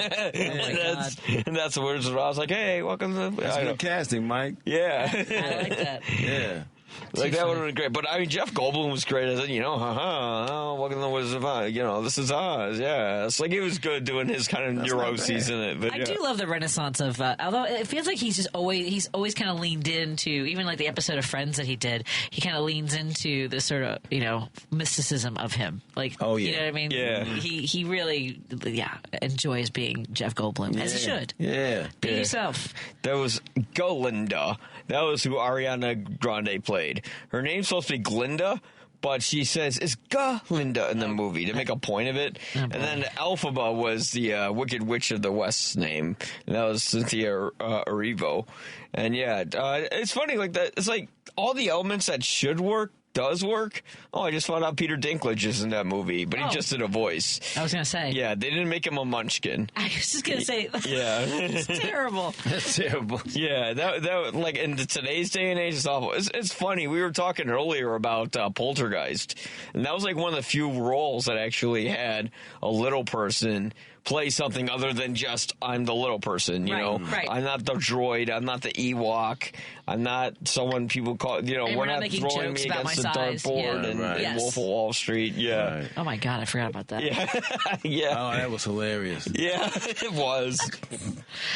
that's the Wizard of Oz. I was like, hey, welcome to the... That's good casting, Mike. Yeah. I like that. Yeah. Like, that would have been great. But, I mean, Jeff Goldblum was great as it, you know, welcome to the Wizard of Oz. You know, this is Oz, yeah. It's like, he was good doing his kind of neuroses in it. But, I do love the renaissance of, although it feels like he's always kind of leaned into, even like the episode of Friends that he did, he kind of leans into this sort of, you know, mysticism of him. Like, you know what I mean? Yeah. He really, enjoys being Jeff Goldblum, as he should. Yeah. Be yourself. That was Golinda. That was who Ariana Grande played. Her name's supposed to be Glinda, but she says it's Galinda in the movie to make a point of it. And then Elphaba was the Wicked Witch of the West's name. And that was Cynthia Erivo. And it's funny, like that. It's like all the elements that should work does work. Oh, I just found out Peter Dinklage is in that movie, but he just did a voice. I was going to say. Yeah, they didn't make him a munchkin. I was just going to say. Yeah. It's terrible. That's terrible. Yeah, that like in today's day and age, it's awful. It's funny. We were talking earlier about Poltergeist, and that was like one of the few roles that actually had a little person play something other than just I'm the little person, you know. Right. I'm not the droid. I'm not the Ewok. I'm not someone people call, you know, And we're not not making throwing me jokes about against the my size. dartboard and Wolf of Wall Street. Yeah. Right. Oh my God, I forgot about that. Yeah. Yeah. Oh, that was hilarious. Yeah, it was.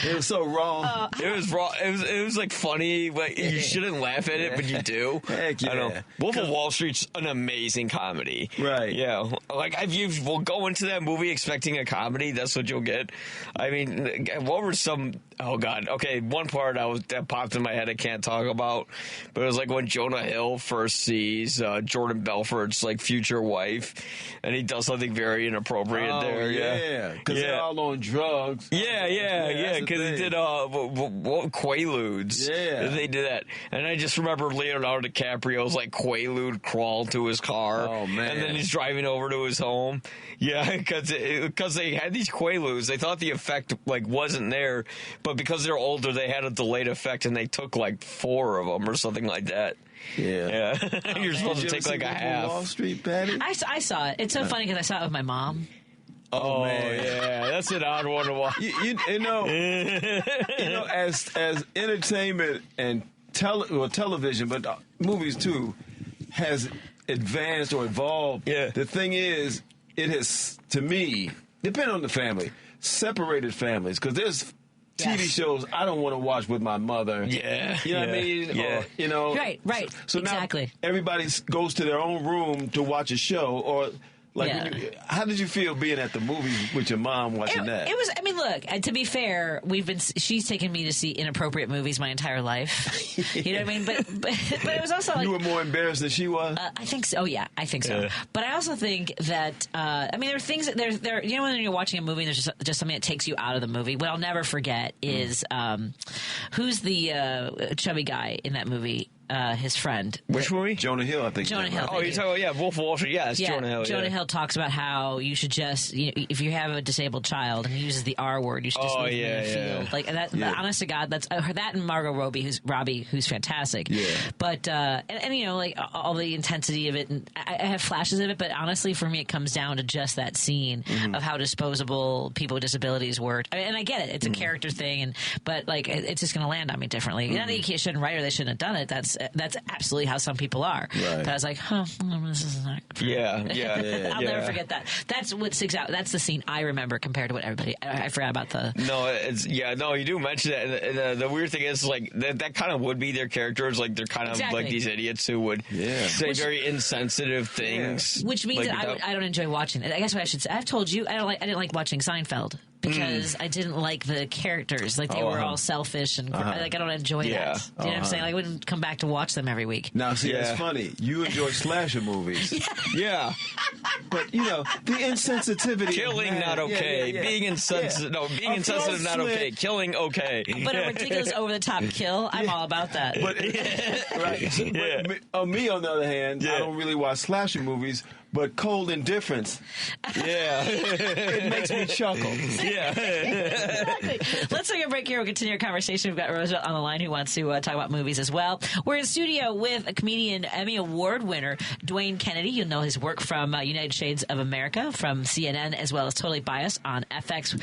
It was so wrong. It was wrong. It was like funny, but you shouldn't laugh at it, but you do. Heck yeah. I know. Wolf of Wall Street's an amazing comedy. Right. Yeah. Like if you will go into that movie expecting a comedy, that's what you'll get. I mean, what were some? Oh God. Okay, one part that popped in my head I can't talk about, but it was like when Jonah Hill first sees Jordan Belfort's like future wife, and he does something very inappropriate there. Yeah, because they're all on drugs. Yeah, because he did Quaaludes. Yeah. They did that. And I just remember Leonardo DiCaprio's like Quaalude crawl to his car. Oh, man. And then he's driving over to his home. Yeah, because they had these Quaaludes. They thought the effect like wasn't there, but because they're older, they had a delayed effect, and they took like 4 of them or something like that. Yeah. You're supposed to take like a half. Wall Street, Patty? I saw it. It's so funny because I saw it with my mom. Oh man, yeah, that's an odd one to watch. You know, as entertainment and television, but movies too, has advanced or evolved. Yeah. The thing is, it has, to me, depending on the family, separated families, because there's TV shows I don't want to watch with my mother. Yeah. You know what I mean? Yeah. Or, you know. Right. So exactly. Now everybody goes to their own room to watch a show, or like, how did you feel being at the movies with your mom watching that? It was. I mean, look. To be fair, she's taken me to see inappropriate movies my entire life. You know what I mean? But it was also like you were more embarrassed than she was. I think so. Oh yeah, I think so. But I also think that I mean, there are things that there. You know, when you're watching a movie, and there's just something that takes you out of the movie. What I'll never forget is who's the chubby guy in that movie. His friend. Which movie? Jonah Hill, I think. Jonah Hill. Oh, you're talking about, Wolf of Wall Street. Yeah, it's Jonah Hill. Jonah Hill talks about how you should just, if you have a disabled child, and he uses the R word, you should just leave them in the field. Like, that, honest to God, that's that and Margot Robbie, who's fantastic. Yeah. But, and you know, like, all the intensity of it, and I have flashes of it, but honestly, for me, it comes down to just that scene of how disposable people with disabilities work. And I get it. It's a character thing, but, like, it's just going to land on me differently. Not that you shouldn't write or they shouldn't have done it. That's absolutely how some people are. Right. But I was like, this is not. Yeah. I'll never forget that. That's what sticks out. That's the scene I remember compared to what everybody. I forgot about the. No, you do mention that. And the weird thing is, like, that kind of would be their characters. Like, they're kind of like these idiots who would say very insensitive things. Which means like, that I don't enjoy watching it. I guess what I should say. I've told you I didn't like watching Seinfeld. because I didn't like the characters. Like, they were all selfish and like, I don't enjoy that. You know what I'm saying? Like, I wouldn't come back to watch them every week. Now, see, it's funny. You enjoy slasher movies. Yeah. But, you know, the insensitivity. Killing, not okay. Being insensitive, no, being insensitive, not okay. Killing, okay. But a ridiculous, over-the-top kill, I'm all about that. But, but me, on the other hand, I don't really watch slasher movies, but cold indifference. Yeah. It makes me chuckle. Yeah. Exactly. Let's take a break here. We'll continue our conversation. We've got Roosevelt on the line who wants to talk about movies as well. We're in studio with a comedian, Emmy Award winner, Dwayne Kennedy. You'll know his work from United Shades of America, from CNN, as well as Totally Biased on FX.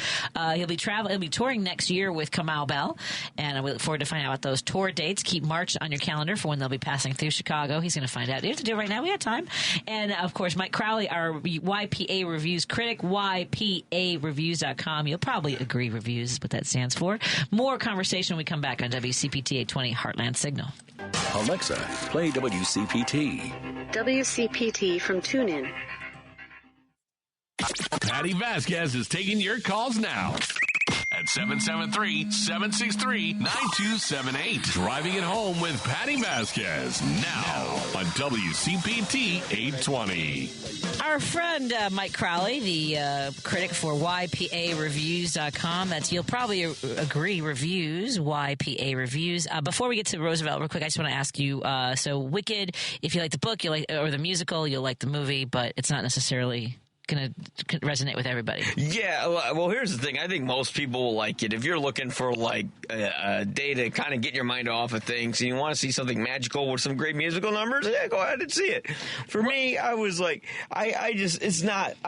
He'll be touring next year with Kamau Bell, and we look forward to finding out about those tour dates. Keep March on your calendar for when they'll be passing through Chicago. He's going to find out. You have to do it right now. We have time. And, of course, Mike Crowley, our YPA Reviews critic, YPAReviews.com. You'll probably agree reviews is what that stands for. More conversation when we come back on WCPT 820 Heartland Signal. Alexa, play WCPT. WCPT from TuneIn. Patti Vasquez is taking your calls now at 773-763-9278. Driving it home with Patti Vasquez now on WCPT 820. Our friend Mike Crowley, the critic for YPAReviews.com. That's, you'll probably agree, reviews, YPA Reviews. Before we get to Roosevelt, real quick, I just want to ask you, so Wicked, if you like the book, you like, or the musical, you'll like the movie, but it's not necessarily going to resonate with everybody. Yeah, well, here's the thing. I think most people will like it. If you're looking for, like, a day to kind of get your mind off of things and you want to see something magical with some great musical numbers, yeah, go ahead and see it. For me, I was like, I'm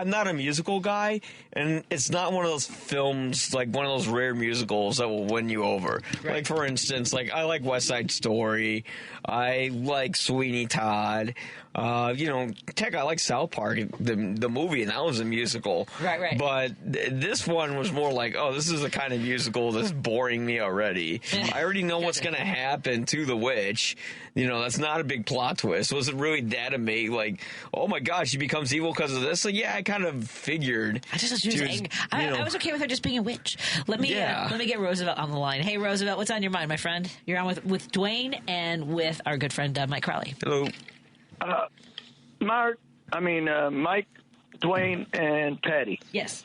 not a musical guy, and it's not one of those films, like one of those rare musicals that will win you over. Right. Like, for instance, like, I like West Side Story. I like Sweeney Todd. I like South Park, the movie, and that was a musical. Right. But this one was more like, oh, this is the kind of musical that's boring me already. I already know what's going to happen to the witch. That's not a big plot twist. Was it really that amazing? Like, oh my gosh, she becomes evil because of this? Like, yeah, I kind of figured. I just she was angry. I was okay with her just being a witch. Let me get Roosevelt on the line. Hey, Roosevelt, what's on your mind, my friend? You're on with Dwayne and with our good friend Mike Crowley. Hello. Mike, Dwayne, and Patti. Yes.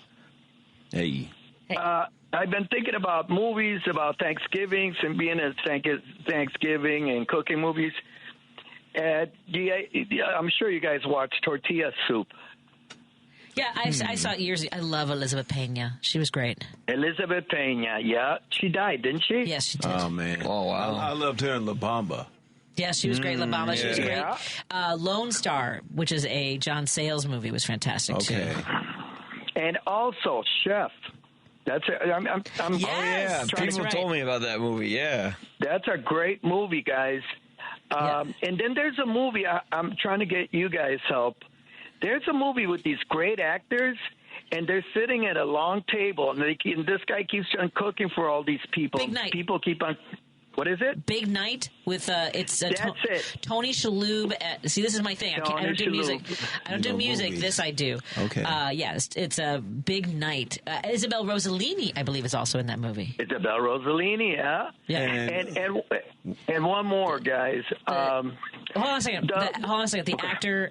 Hey. I've been thinking about movies, about Thanksgivings and being at Thanksgiving and cooking movies. I'm sure you guys watch Tortilla Soup. Yeah, I saw it years ago. I love Elizabeth Pena. She was great. Elizabeth Pena, yeah. She died, didn't she? Yes, she did. Oh, man. Oh, wow. I loved her in La Bamba. Yeah, she was great. La Bamba, she was great. Yeah. Lone Star, which is a John Sayles movie, was fantastic too. And also Chef. That's Yes. People told me about that movie. Yeah, that's a great movie, guys. And then there's a movie. I'm trying to get you guys help. There's a movie with these great actors, and they're sitting at a long table, and this guy keeps on cooking for all these people. Big Night. People keep on. What is it? Big Night with That's it. Tony Shalhoub. See, this is my thing. I don't do music. I don't do music. Movies. This I do. Okay. It's a Big Night. Isabel Rossellini, I believe, is also in that movie. Isabel Rossellini, yeah. Yeah. And one more, guys. Hold on a second. The actor.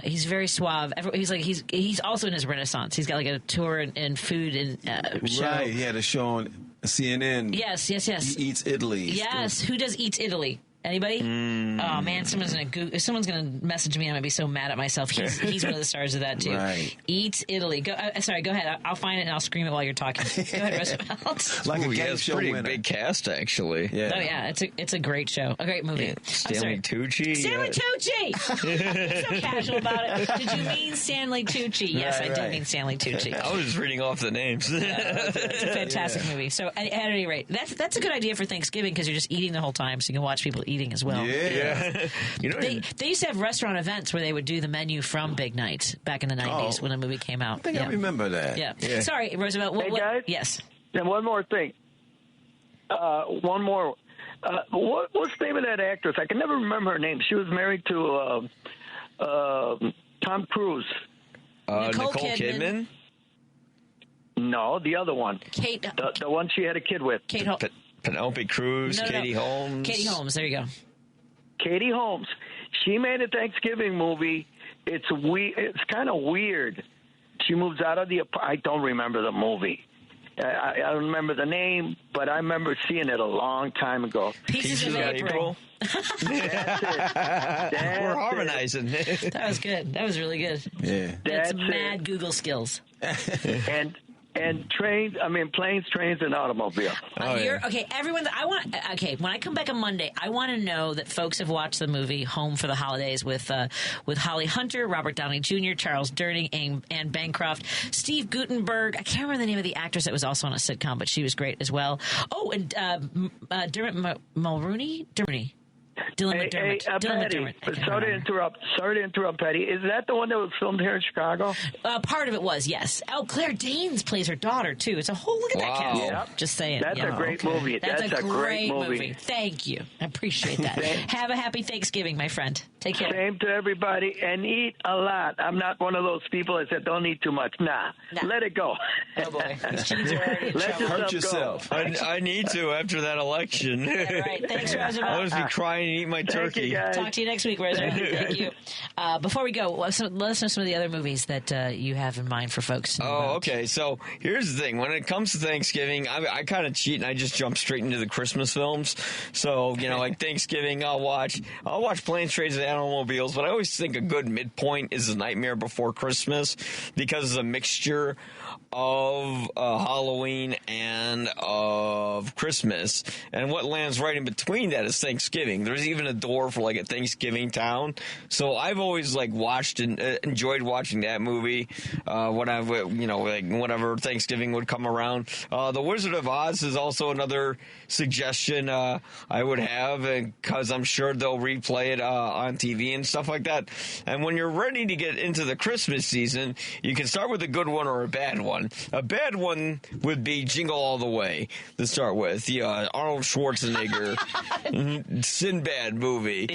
He's very suave. He's also in his Renaissance. He's got like a tour in food and show. Right. He had a show on CNN. Yes. He eats Italy. Yes. Who does Eats Italy? Anybody? Oh man, if someone's gonna message me, I'm gonna be so mad at myself. He's one of the stars of that too. Right. Eats Italy. Go ahead. I'll find it and I'll scream it while you're talking. Go ahead, Roosevelt. Like a game show pretty winner. big cast actually. Yeah. Oh yeah, it's a great show, a great movie. Yeah. Stanley Tucci. Stanley Tucci. So casual about it. Did you mean Stanley Tucci? Yes, I did mean Stanley Tucci. I was just reading off the names. It's a fantastic movie. So at any rate, that's a good idea for Thanksgiving because you're just eating the whole time, so you can watch people eating as well. Yeah. They used to have restaurant events where they would do the menu from Big Night back in the 90s when the movie came out. I think I remember that. Yeah. Sorry, Roosevelt. Hey, guys? Yes. And one more thing. One more. What's the name of that actress? I can never remember her name. She was married to Tom Cruise. Nicole Kidman. No, the other one. Kate. The one she had a kid with. Kate Holmes. Penelope Cruz, No. Katie Holmes. Katie Holmes, there you go. Katie Holmes. She made a Thanksgiving movie. It's kind of weird. She moves out of I don't remember the movie. I don't remember the name, but I remember seeing it a long time ago. Pieces of April. That's it. We're harmonizing. That was good. That was really good. Yeah. That's mad Google skills. And planes, trains, and automobiles. Okay, everyone. When I come back on Monday, I want to know that folks have watched the movie Home for the Holidays with Holly Hunter, Robert Downey Jr., Charles Durning, Anne Bancroft, Steve Guttenberg. I can't remember the name of the actress that was also on a sitcom, but she was great as well. Oh, and Dermot Mulroney. Dylan McDermott. Patty, sorry to interrupt, Patty. Is that the one that was filmed here in Chicago? Part of it was, yes. Claire Danes plays her daughter, too. It's a whole look at that cast. Yep. Just saying. That's a great movie. That's a great movie. Thank you. I appreciate that. Have a happy Thanksgiving, my friend. Take care. Same to everybody, and eat a lot. I'm not one of those people that said don't eat too much. Nah. Let it go. Oh, boy. Hurt yourself. I need to after that election. Yeah, right. Thanks, Roosevelt. I'll just be crying and eat my turkey. Talk to you next week, Roosevelt. Thank you. Before we go, let us know some of the other movies that you have in mind for folks. Okay. So here's the thing. When it comes to Thanksgiving, I kind of cheat and I just jump straight into the Christmas films. So, like Thanksgiving, I'll watch Planes, Trains, and Automobiles, but I always think a good midpoint is The Nightmare Before Christmas because it's a mixture of Halloween and of Christmas, and what lands right in between that is Thanksgiving. There's even a door for like a Thanksgiving town, so I've always watched and enjoyed watching that movie when I've whenever Thanksgiving would come around. The Wizard of Oz is also another suggestion I would have, because I'm sure they'll replay it on TV and stuff like that. And when you're ready to get into the Christmas season, you can start with a good one or a bad one. A bad one would be Jingle All the Way to start with. The Arnold Schwarzenegger Sinbad movie,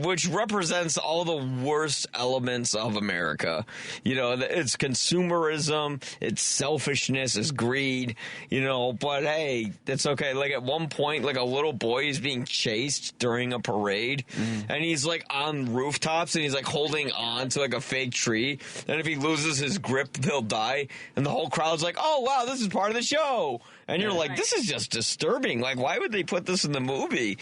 which represents all the worst elements of America. It's consumerism, it's selfishness, it's greed, but hey, that's okay. Like at one point, like a little boy is being chased during a parade, and he's like on rooftops, and he's like holding on to like a fake tree, and if he loses his grip, he'll die, and the whole crowd's like, oh wow, this is part of the show. And you're like, this is just disturbing. Like, why would they put this in the movie?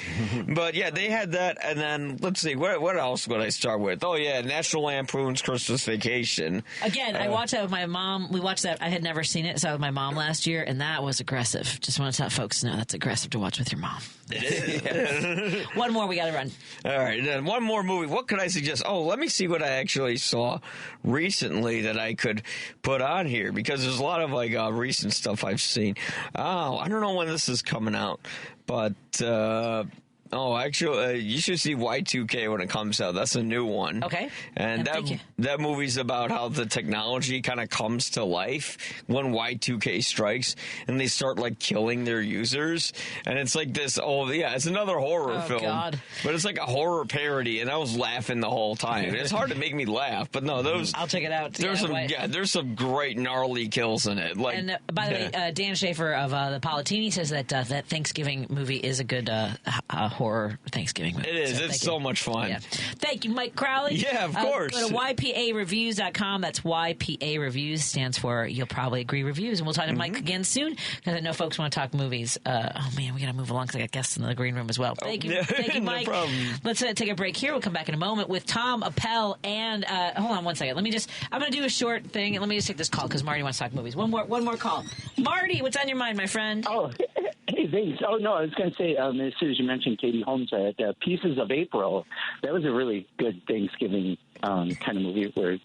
But yeah, they had that. And then let's see, what else would I start with? Oh yeah, National Lampoon's Christmas Vacation. Again, I watched that with my mom. We watched that. I had never seen it. Saw it with my mom last year, and that was aggressive. Just want to let folks know that's aggressive to watch with your mom. It is. One more, we got to run. All right, then one more movie. What could I suggest? Oh, let me see what I actually saw recently that I could put on here, because there's a lot of recent stuff I've seen. Oh, I don't know when this is coming out, but actually, you should see Y2K when it comes out. That's a new one. Okay. And that movie's about how the technology kind of comes to life when Y2K strikes, and they start killing their users. And it's like this. It's another horror film. God. But it's like a horror parody, and I was laughing the whole time. It's hard to make me laugh, but no, I'll check it out. There's some great gnarly kills in it. And by the way, Dan Schaefer of the Politini says that that Thanksgiving movie is a good horror Thanksgiving movie. It is. It's so much fun. Yeah. Thank you, Mike Crowley. Yeah, of course. Go to YPAReviews.com. That's YPA Reviews. Stands for You'll Probably Agree Reviews. And we'll talk to Mike again soon, because I know folks want to talk movies. We got to move along, because I got guests in the green room as well. Thank you. Thank you, Mike. No problem. Let's take a break here. We'll come back in a moment with Tom Appell and hold on one second. I'm going to do a short thing, and let me just take this call, because Marty wants to talk movies. One more call. Marty, what's on your mind, my friend? Oh, hey, thanks. Oh, no, I was going to say, as soon as you mentioned Katie Holmes at Pieces of April, that was a really good Thanksgiving kind of movie where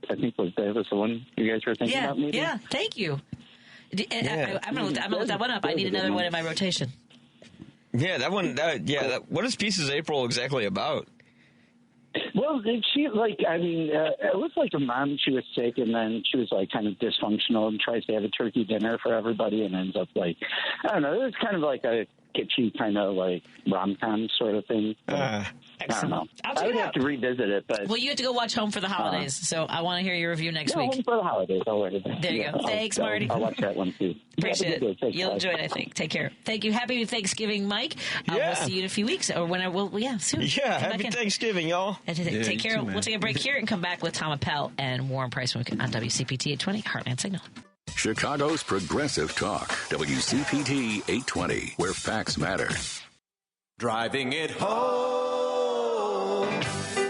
I think that was the one you guys were thinking about, maybe? Yeah, thank you. I'm going to look that one up. I need another one in my rotation. Yeah, that one. What is Pieces of April exactly about? Well, it was like a mom. She was sick, and then she was kind of dysfunctional and tries to have a turkey dinner for everybody, and ends up I don't know. It was kind of like a kitschy kind of like rom-com sort of thing. I don't know. I would have to revisit it, but well, you have to go watch Home for the Holidays, so I want to hear your review next week. Home for the Holidays. There you go. Thanks, Marty. I'll watch that one too. Appreciate it. Thanks, You'll enjoy it, I think. Take care. Thank you. Happy Thanksgiving, Mike. We'll see you in a few weeks, or when soon. Yeah, happy Thanksgiving, y'all. Take care. We'll take a break here and come back with Tom Appell and Warren Preiss on WCPT 820 Heartland Signal. Chicago's Progressive Talk, WCPT 820, where facts matter. Driving it home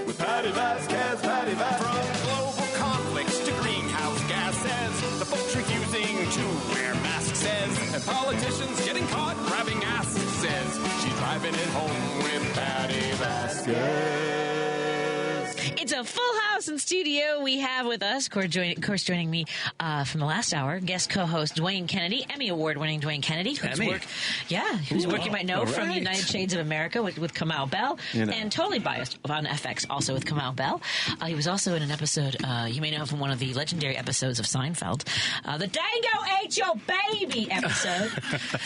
with Patti Vasquez, Patti Vasquez. From global conflicts to greenhouse gases, the folks refusing to wear masks says, and politicians getting caught grabbing asses says, she's driving it home with Patti Vasquez. It's a full house in studio. We have with us, of course, joining me from the last hour, guest co-host Dwayne Kennedy, Emmy Award-winning Dwayne Kennedy. Whose work you might know from United Shades of America with Kamau Bell, and Totally Biased on FX, also with Kamau Bell. He was also in an episode, you may know from one of the legendary episodes of Seinfeld, the Dango Ate Your Baby episode.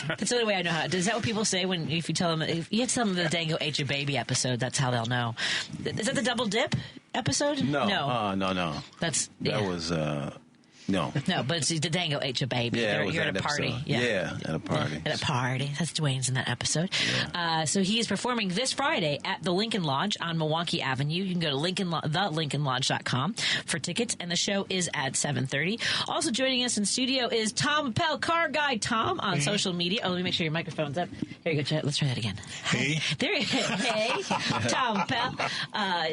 That's the only way I know how. Is that what people say if you tell them, if you tell them the Dango Ate Your Baby episode, that's how they'll know. Is that the Double Dip episode? No. No. That was no. No, but it's the Dango Ate Your Baby. Yeah, You're at a party. Episode. Yeah, at a party. At a party. That's Dwayne's in that episode. Yeah. So he is performing this Friday at the Lincoln Lodge on Milwaukee Avenue. You can go to thelincolnlodge.com for tickets, and the show is at 7:30. Also joining us in studio is Tom Appell, Car Guy Tom, on social media. Oh, let me make sure your microphone's up. Here you go. Let's try that again. Hey. Hey. Tom Appell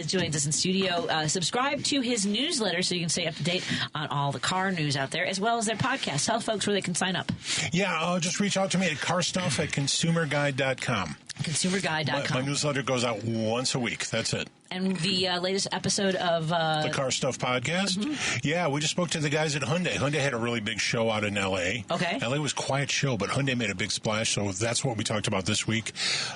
joins us in studio. Subscribe to his newsletter so you can stay up to date on all the car news out there, as well as their podcast. Tell folks where they can sign up. Yeah, just reach out to me at carstuff@consumerguide.com. Consumerguide.com. My newsletter goes out once a week. That's it. And the latest episode of the Car Stuff podcast. Mm-hmm. Yeah, we just spoke to the guys at Hyundai. Hyundai had a really big show out in L.A. Okay. L.A. was a quiet show, but Hyundai made a big splash, so that's what we talked about this week.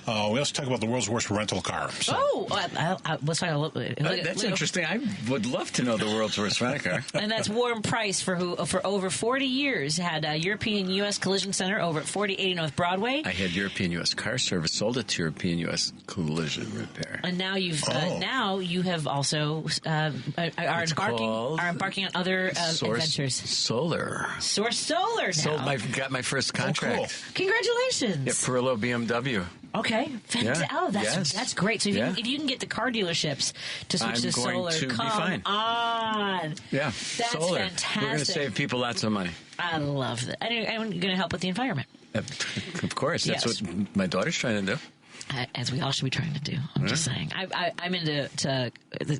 We also talked about the world's worst rental car. So. Let's talk a little bit. That's interesting. I would love to know the world's worst rental car. And that's Warren Preiss, for over 40 years had European U.S. Collision Center over at 4080 North Broadway. I had European U.S. Car Service, sold it to European U.S. Collision Repair. And now you have also are embarking on other adventures. Solar. Source Solar now. Got my first contract. Cool. Congratulations. Yeah, Perillo BMW. Okay. That's great. So if you can get the car dealerships to switch to solar, come on. Yeah. That's solar. fantastic. We're going to save people lots of money. I love that. And I'm going to help with the environment. Of course. That's what my daughter's trying to do. As we all should be trying to do. I'm just saying. I'm into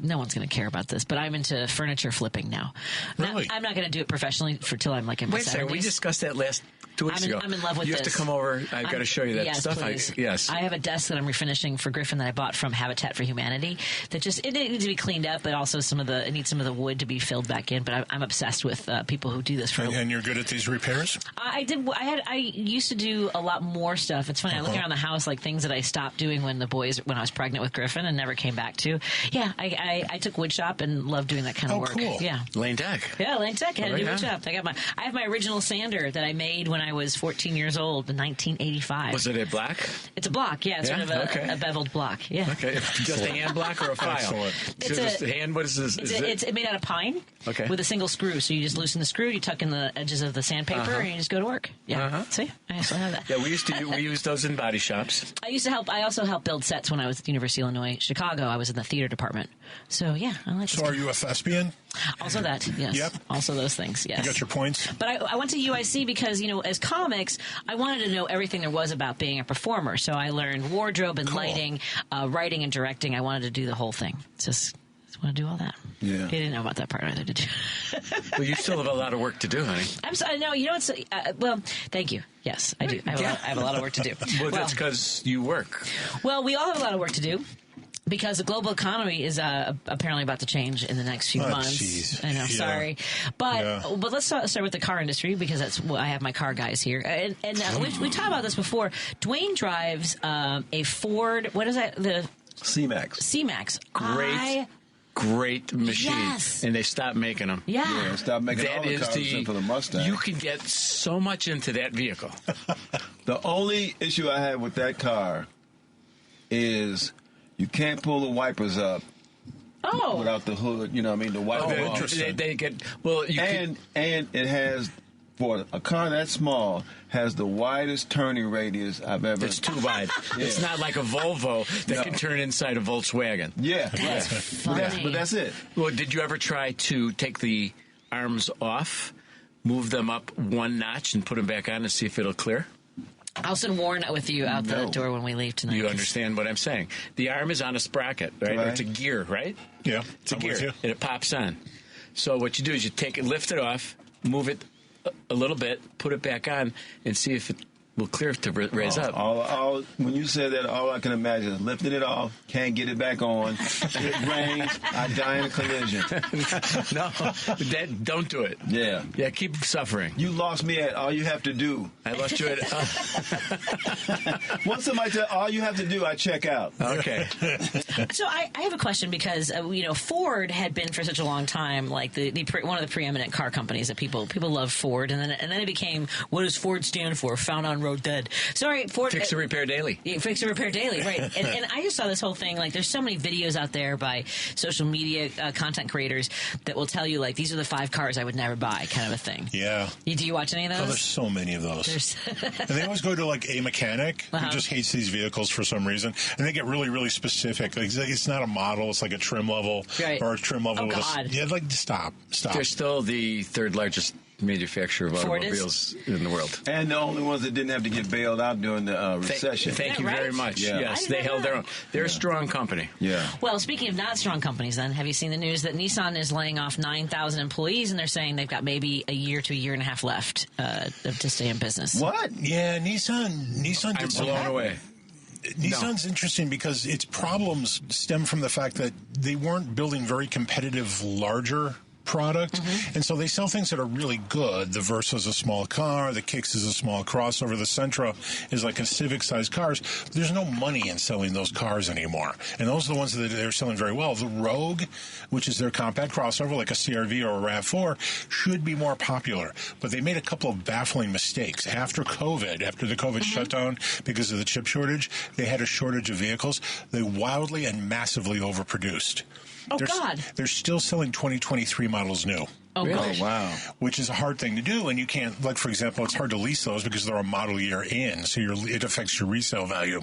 no one's going to care about this, but I'm into furniture flipping now. Really? I'm not going to do it professionally till I'm like in my 70s. Wait a second. We discussed that 2 weeks ago. I'm in love with this. You have to come over. I've got to show you that stuff. Yes. I have a desk that I'm refinishing for Griffin that I bought from Habitat for Humanity. That it needs to be cleaned up, but also it needs some of the wood to be filled back in. But I'm obsessed with people who do this. And you're good at these repairs? I used to do a lot more stuff. It's funny. I look around the house like things that I stopped doing when I was pregnant with Griffin and never came back to. Yeah, I took wood shop and loved doing that kind of work. Cool. Yeah, Lane Tech. Yeah, Lane Tech. I had to do wood shop. I have my original sander that I made when I was 14 years old in 1985. Was it a black? It's a block. Yeah, it's sort of a beveled block. Yeah. Okay. Just a hand block or a file? Excellent. Just a hand. What is this? It's made out of pine. Okay. With a single screw. So you just loosen the screw, you tuck in the edges of the sandpaper, and you just go to work. Yeah. See, I still have that. Yeah, we used those in body shops. I also helped build sets when I was at the University of Illinois, Chicago. I was in the theater department. So yeah, I like. So are you a thespian? Also that, yes. Yep. Also those things, yes. You got your points. But I went to UIC because, as comics, I wanted to know everything there was about being a performer. So I learned wardrobe and lighting, writing and directing. I wanted to do the whole thing. Just want to do all that. Yeah. You didn't know about that part either, did you? Well, you still have a lot of work to do, honey. No, it's well, thank you. Yes, I do. I have a lot of work to do. Well, that's because you work. Well, we all have a lot of work to do. Because the global economy is apparently about to change in the next few months. Geez. I know, sorry. But let's start with the car industry because that's I have my car guys here. And we talked about this before. Dwayne drives a Ford, what is that? The C-Max. C-Max. Great great machine, Yes. and they stopped making them. Yeah. Stop making all the cars except for the Mustang. You can get so much into that vehicle. The only issue I have with that car is you can't pull the wipers up without the hood. You know what I mean? The wipers. They get well. And it has, for a car that small, has the widest turning radius I've ever. It's too wide. It's not like a Volvo that can turn inside a Volkswagen. Yeah, That's funny. But that's it. Well, did you ever try to take the arms off, move them up one notch, and put them back on to see if it'll clear? I'll send Warren out with you out the door when we leave tonight. You understand what I'm saying? The arm is on a sprocket, right? Or it's a gear, right? Yeah, it's a I'm gear, with you. and it pops on. So what you do is you take it, lift it off, move it a little bit, put it back on, and see if it will clear to raise up. When you said that, all I can imagine is lifting it off, can't get it back on. It rains, I die in a collision. No, don't do it. Yeah, keep suffering. You lost me at all you have to do. I lost you at. Once somebody said all you have to do, I check out. Okay. So I have a question because Ford had been for such a long time like one of the preeminent car companies that people love Ford, and then it became, what does Ford stand for? Found on road dead. Sorry, Ford. Fix and repair daily. Fix and repair daily, right? And I just saw this whole thing. Like, there's so many videos out there by social media content creators that will tell you, like, these are the 5 cars I would never buy, kind of a thing. Yeah. Do you watch any of those? Oh, there's so many of those. And they always go to like a mechanic who just hates these vehicles for some reason, and they get really, really specific. Like, it's not a model; it's like a trim level or a trim level. Stop. They're still the 3rd largest manufacturer of automobiles in the world, and the only ones that didn't have to get bailed out during the recession. Thank you very much. Yeah. Yes, they held their own. They're a strong company. Yeah. Well, speaking of not strong companies, then have you seen the news that Nissan is laying off 9,000 employees, and they're saying they've got maybe a year to a year and a half left to stay in business? What? Yeah, Nissan. I'm blown away. Nissan's interesting because its problems stem from the fact that they weren't building very competitive, larger product, and so they sell things that are really good. The Versa is a small car, the Kicks is a small crossover, the Sentra is like a Civic-sized cars. There's no money in selling those cars anymore, and those are the ones that they're selling very well. The Rogue, which is their compact crossover, like a CR-V or a RAV4, should be more popular, but they made a couple of baffling mistakes. After the COVID shutdown, because of the chip shortage, they had a shortage of vehicles. They wildly and massively overproduced. God. They're still selling 2023 models new. Oh, really? Wow. Which is a hard thing to do, and you can't, like, for example, it's hard to lease those because they're a model year in, so it affects your resale value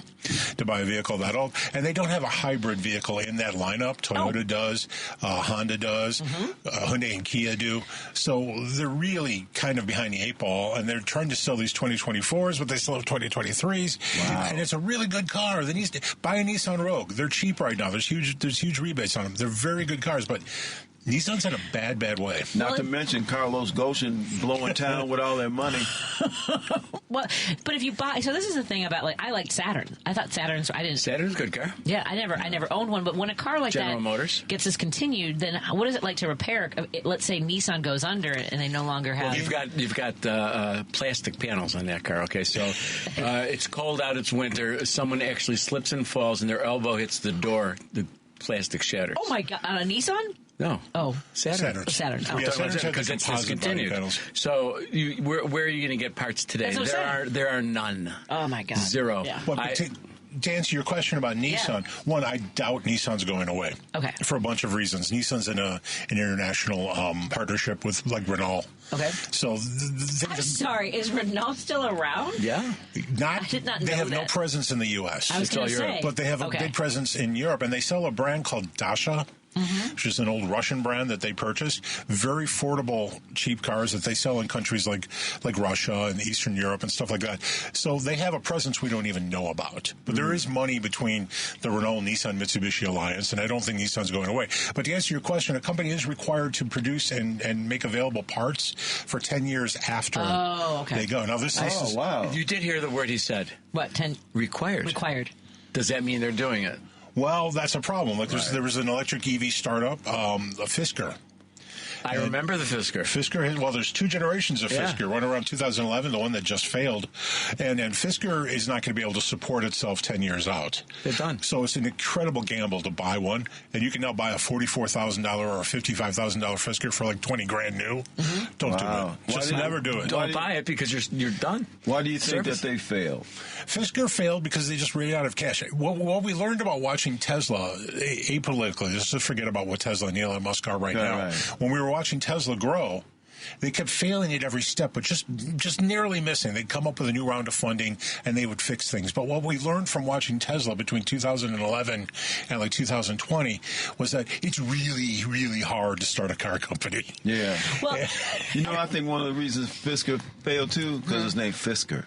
to buy a vehicle that old. And they don't have a hybrid vehicle in that lineup. Toyota does, Honda does, Hyundai and Kia do. So they're really kind of behind the 8 ball, and they're trying to sell these 2024s, but they still have 2023s. Wow. And it's a really good car. Buy a Nissan Rogue. They're cheap right now. There's huge rebates on them. They're very good cars, but Nissan's in a bad way. Not to mention Carlos Goshen blowing town with all their money. Well, but if you buy, so this is the thing about, like, I liked Saturn. I thought Saturn's a good car. Yeah, I never owned one. But when a car like General that Motors gets discontinued, then what is it like to repair? Let's say Nissan goes under and they no longer have. Well, you've got plastic panels on that car. Okay, so it's cold out. It's winter. Someone actually slips and falls, and their elbow hits the door. The plastic shatters. Oh my God! On a Nissan? No. Oh, Saturn. Saturn. Oh. Yeah, Because it's discontinued. So where are you going to get parts today? There are none. Oh my God. Zero. Yeah. Well, to answer your question about Nissan, one, I doubt Nissan's going away. Okay. For a bunch of reasons. Nissan's in an international partnership with, like, Renault. Okay. So I'm sorry, is Renault still around? Yeah. I did not know They have that. no presence in the U.S. I was going to say. But they have a big presence in Europe, and they sell a brand called Dacia. Which is an old Russian brand that they purchased. Very affordable, cheap cars that they sell in countries like Russia and Eastern Europe and stuff like that. So they have a presence we don't even know about. But there is money between the Renault, Nissan, Mitsubishi alliance, and I don't think Nissan's going away. But to answer your question, a company is required to produce and make available parts for 10 years after they go. Now this is wow. You did hear the word he said. What? 10 required. Required. Does that mean they're doing it? Well, that's a problem. Like there was an electric EV startup, a Fisker. I remember the Fisker. Fisker, well, there's two generations of Fisker. One around 2011, the one that just failed. And Fisker is not going to be able to support itself 10 years out. They're done. So it's an incredible gamble to buy one. And you can now buy a $44,000 or a $55,000 Fisker for like $20,000 new. Don't do it. Just never do it. Don't buy it because you're done. Why do you think that they failed? Fisker failed because they just ran out of cash. What we learned about watching Tesla, apolitically, just to forget about what Tesla and Elon Musk are right now. Right. When we were watching Tesla grow, they kept failing at every step, but just narrowly missing. They'd come up with a new round of funding, and they would fix things. But what we learned from watching Tesla between 2011 and like 2020 was that it's really, really hard to start a car company. Yeah. Well, I think one of the reasons Fisker failed, too, because his name Fisker.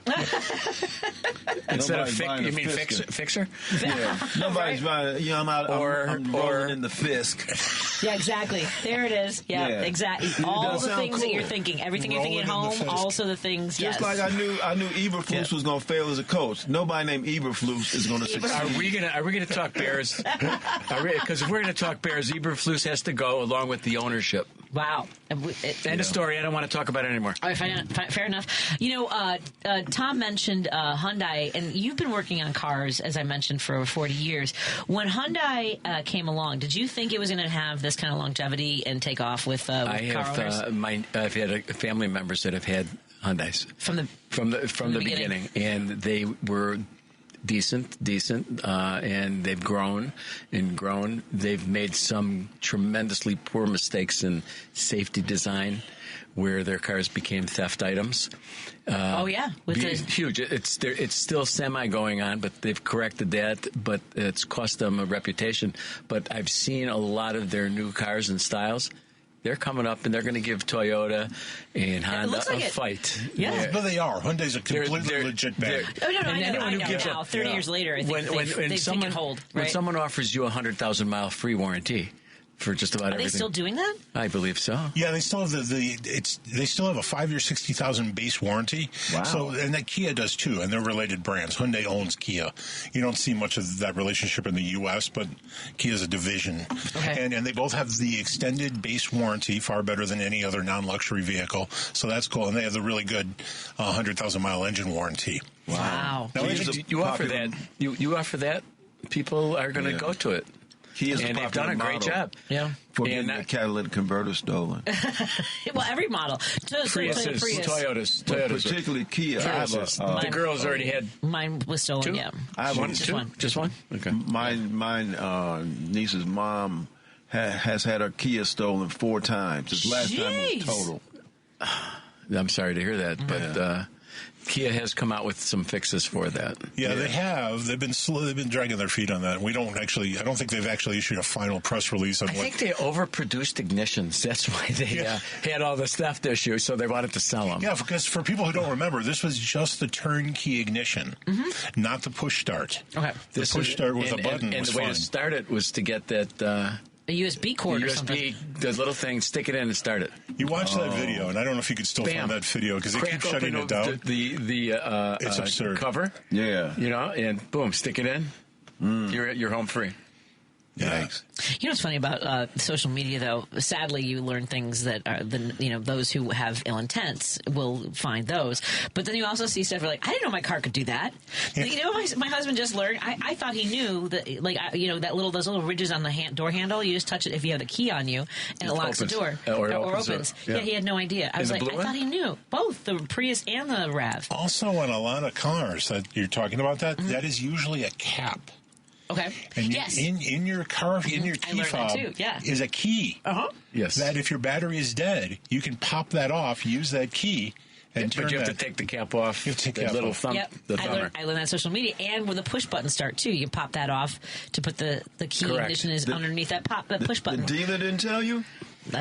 Instead of you mean Fixer? Yeah. Nobody's buying it. I'm rolling in the Fisk. Yeah, exactly. There it is. Yeah. Exactly. All the things that you're thinking, everything you're thinking at home, also the things. Just like I knew Eberflus was going to fail as a coach. Nobody named Eberflus is going to succeed. Are we gonna talk Bears? Because if we're gonna talk Bears, Eberflus has to go along with the ownership. Wow. End of story. I don't want to talk about it anymore. All right, fair enough. Tom mentioned Hyundai, and you've been working on cars, as I mentioned, for over 40 years. When Hyundai came along, did you think it was going to have this kind of longevity and take off with car owners? I've had family members that have had Hyundais from the beginning, and they were decent, and they've grown. They've made some tremendously poor mistakes in safety design, where their cars became theft items. Huge. It's still semi going on, but they've corrected that. But it's cost them a reputation. But I've seen a lot of their new cars and styles. They're coming up, and they're going to give Toyota and Honda a fight. Yeah. But they are. Hyundai's a completely legit bag. I know now. 30 years later, I think they've taken hold. Right? When someone offers you a 100,000-mile free warranty for just about everything. Are they still doing that? I believe so. Yeah, they still have they still have a 5-year, 60,000 base warranty. Wow. So, and that Kia does too, and they're related brands. Hyundai owns Kia. You don't see much of that relationship in the U.S., but Kia's a division. Okay. And they both have the extended base warranty, far better than any other non-luxury vehicle. So that's cool. And they have the really good 100,000-mile engine warranty. Wow. Now, you offer that. You offer that. People are going to go to it. And they've done a great job. Yeah. For getting the catalytic converter stolen. Well, every model. Priuses, Toyotas. Particularly Kia. The girls already had... Mine was stolen, two? Yeah. I have one. Just one? Okay. Mine niece's mom has had her Kia stolen 4 times. This last time was total. I'm sorry to hear that, but... Kia has come out with some fixes for that. Yeah, they have. They've been dragging their feet on that. I don't think they've actually issued a final press release on I think they overproduced ignitions. That's why they had all the theft issues, so they wanted to sell them. Yeah, because for people who don't remember, this was just the turnkey ignition, not the push start. Okay. The push start with a button and was the way fine. to start it was to get that... a USB cord or something. The little thing, stick it in and start it. You watch that video, and I don't know if you could still find that video because they keep shutting it down. It's absurd. Cover. Yeah. And boom, stick it in. You're home free. Thanks. You know what's funny about social media, though? Sadly, you learn things that are those who have ill intents will find those. But then you also see stuff like, I didn't know my car could do that. Yeah. My husband just learned. I thought he knew that, those little ridges on the door handle. You just touch it if you have the key on you, and it locks the door or opens. Yeah, he had no idea. I was like, I thought he knew both the Prius and the RAV. Also, on a lot of cars that you're talking about, that is usually a cap. Okay. And in your car, in your key fob, is a key. Yes. That if your battery is dead, you can pop that off, use that key, and turn. But you have to take the cap off. You have to take the little off. thumb. Yep. The thumber. I learned that on social media, and with a push button start too. You can pop that off to put the key ignition is underneath that push button. The dealer didn't tell you?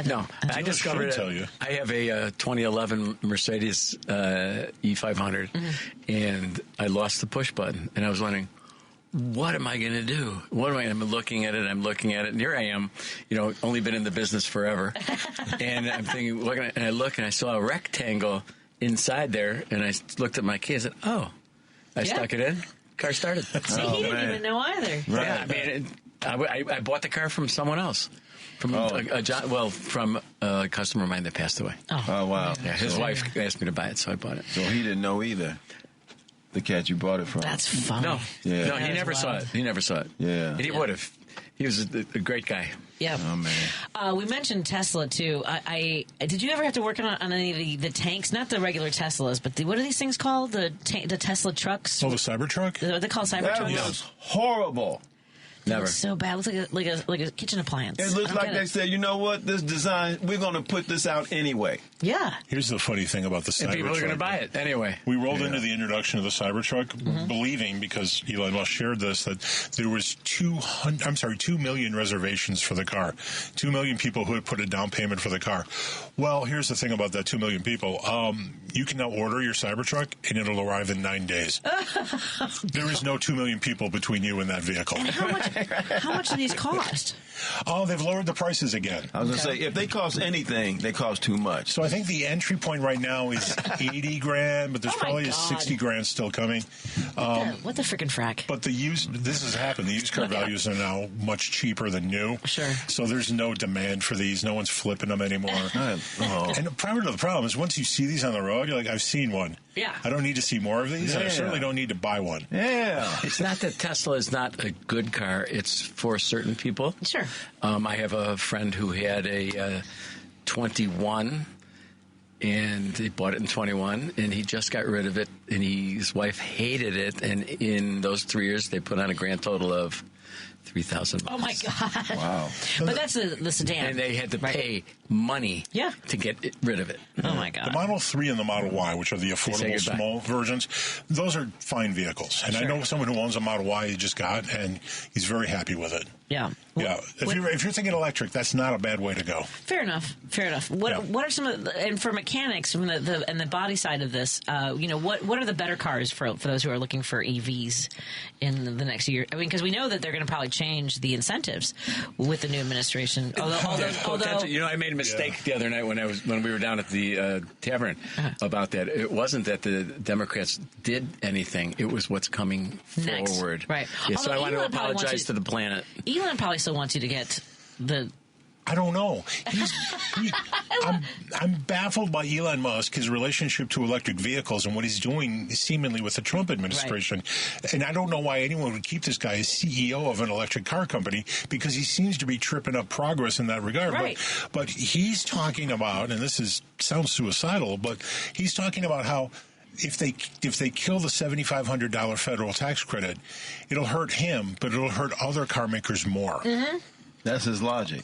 No, I discovered it. I have a 2011 Mercedes E500, and I lost the push button, and I was wondering, what am I going to do? I'm looking at it, and here I am, only been in the business forever. And I'm thinking, and I look, and I saw a rectangle inside there, and I looked at my key, I said, I stuck it in, car started. See, he didn't even know either. Right. Yeah, I bought the car from someone else. From from a customer of mine that passed away. Oh wow! Yeah, his wife asked me to buy it, so I bought it. So he didn't know either. The cat you bought it from. That's funny. No, he never saw it. He never saw it. Yeah, and he would have. He was a great guy. Yeah. Oh man. We mentioned Tesla too. I did you ever have to work on any of the tanks? Not the regular Teslas, but what are these things called? The Tesla trucks. Oh, the Cybertruck. They're called Cybertrucks. That was horrible. Never. It's so bad. It looks like a kitchen appliance. It looks like they said, you know what, this design, we're going to put this out anyway. Yeah. Here's the funny thing about the Cybertruck. And people are going to buy it anyway. We rolled into the introduction of the Cybertruck believing, because Elon Musk shared this, that there was 2 million reservations for the car. 2 million people who had put a down payment for the car. Well, here's the thing about that 2 million people. You can now order your Cybertruck, and it'll arrive in 9 days. There is no 2 million people between you and that vehicle. And how much do these cost? Oh, they've lowered the prices again. I was going to say, if they cost anything, they cost too much. So I think the entry point right now is 80 grand, but there's probably 60 grand still coming. What the freaking frack? But this has happened. The used car values are now much cheaper than new. Sure. So there's no demand for these. No one's flipping them anymore. And part of the problem is once you see these on the road, you're like, I've seen one. Yeah. I don't need to see more of these. And I certainly don't need to buy one. Yeah. It's not that Tesla is not a good car. It's for certain people. Sure. I have a friend who had a 21, and he bought it in 21, and he just got rid of it, and his wife hated it, and in those 3 years, they put on a grand total of 3,000 miles. Oh, my God. Wow. But that's the sedan. And they had to pay money to get rid of it. Oh, my God. The Model 3 and the Model Y, which are the affordable small versions, those are fine vehicles. And I know someone who owns a Model Y he just got, and he's very happy with it. Yeah. Yeah. If you're thinking electric, that's not a bad way to go. Fair enough. What are some of and for mechanics from the body side of this? What are the better cars for those who are looking for EVs in the next year? I mean, because we know that they're going to probably change the incentives with the new administration. Although I made a mistake the other night when we were down at the tavern about that. It wasn't that the Democrats did anything. It was what's coming forward. Right. Yeah, so I want to apologize to the planet. Elon probably still wants you to get the... I don't know. I'm baffled by Elon Musk, his relationship to electric vehicles, and what he's doing seemingly with the Trump administration. Right. And I don't know why anyone would keep this guy as CEO of an electric car company, because he seems to be tripping up progress in that regard. Right. But he's talking about, and sounds suicidal, but he's talking about how if they kill the $7,500 federal tax credit, it'll hurt him, but it'll hurt other car makers more. Mm-hmm. That's his logic.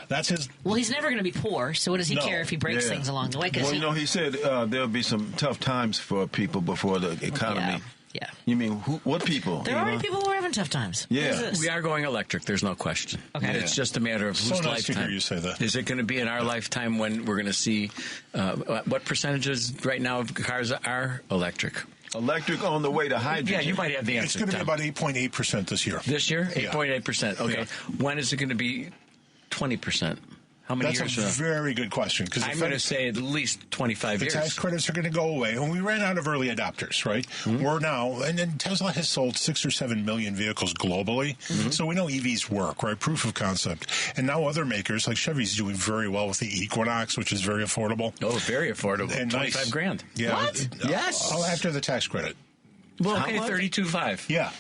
That's his... Well, he's never going to be poor, so what does he care if he breaks things along the way? Well, he said there'll be some tough times for people before the economy. Yeah. You mean, what people? There are already people who are having tough times. Yeah. We are going electric. There's no question. Okay. It's just a matter of whose nice lifetime. to hear you say that. Is it going to be in our lifetime when we're going to see what percentages right now of cars are electric? Electric on the way to hydrogen. Yeah, you might have the answer. It's going to be about 8.8% this year. This year? 8.8%. Okay. Yeah. When is it going to be 20%? How many years? That's a very good question. I'm going to say at least 25 years. The tax credits are going to go away. And we ran out of early adopters, right? Mm-hmm. We're now, and then Tesla has sold 6 or 7 million vehicles globally. Mm-hmm. So we know EVs work, right? Proof of concept. And now other makers, like Chevy's doing very well with the Equinox, which is very affordable. Oh, very affordable. And 25 grand. Yeah. What? Yes. After the tax credit. Well, okay, 32.5. Yeah.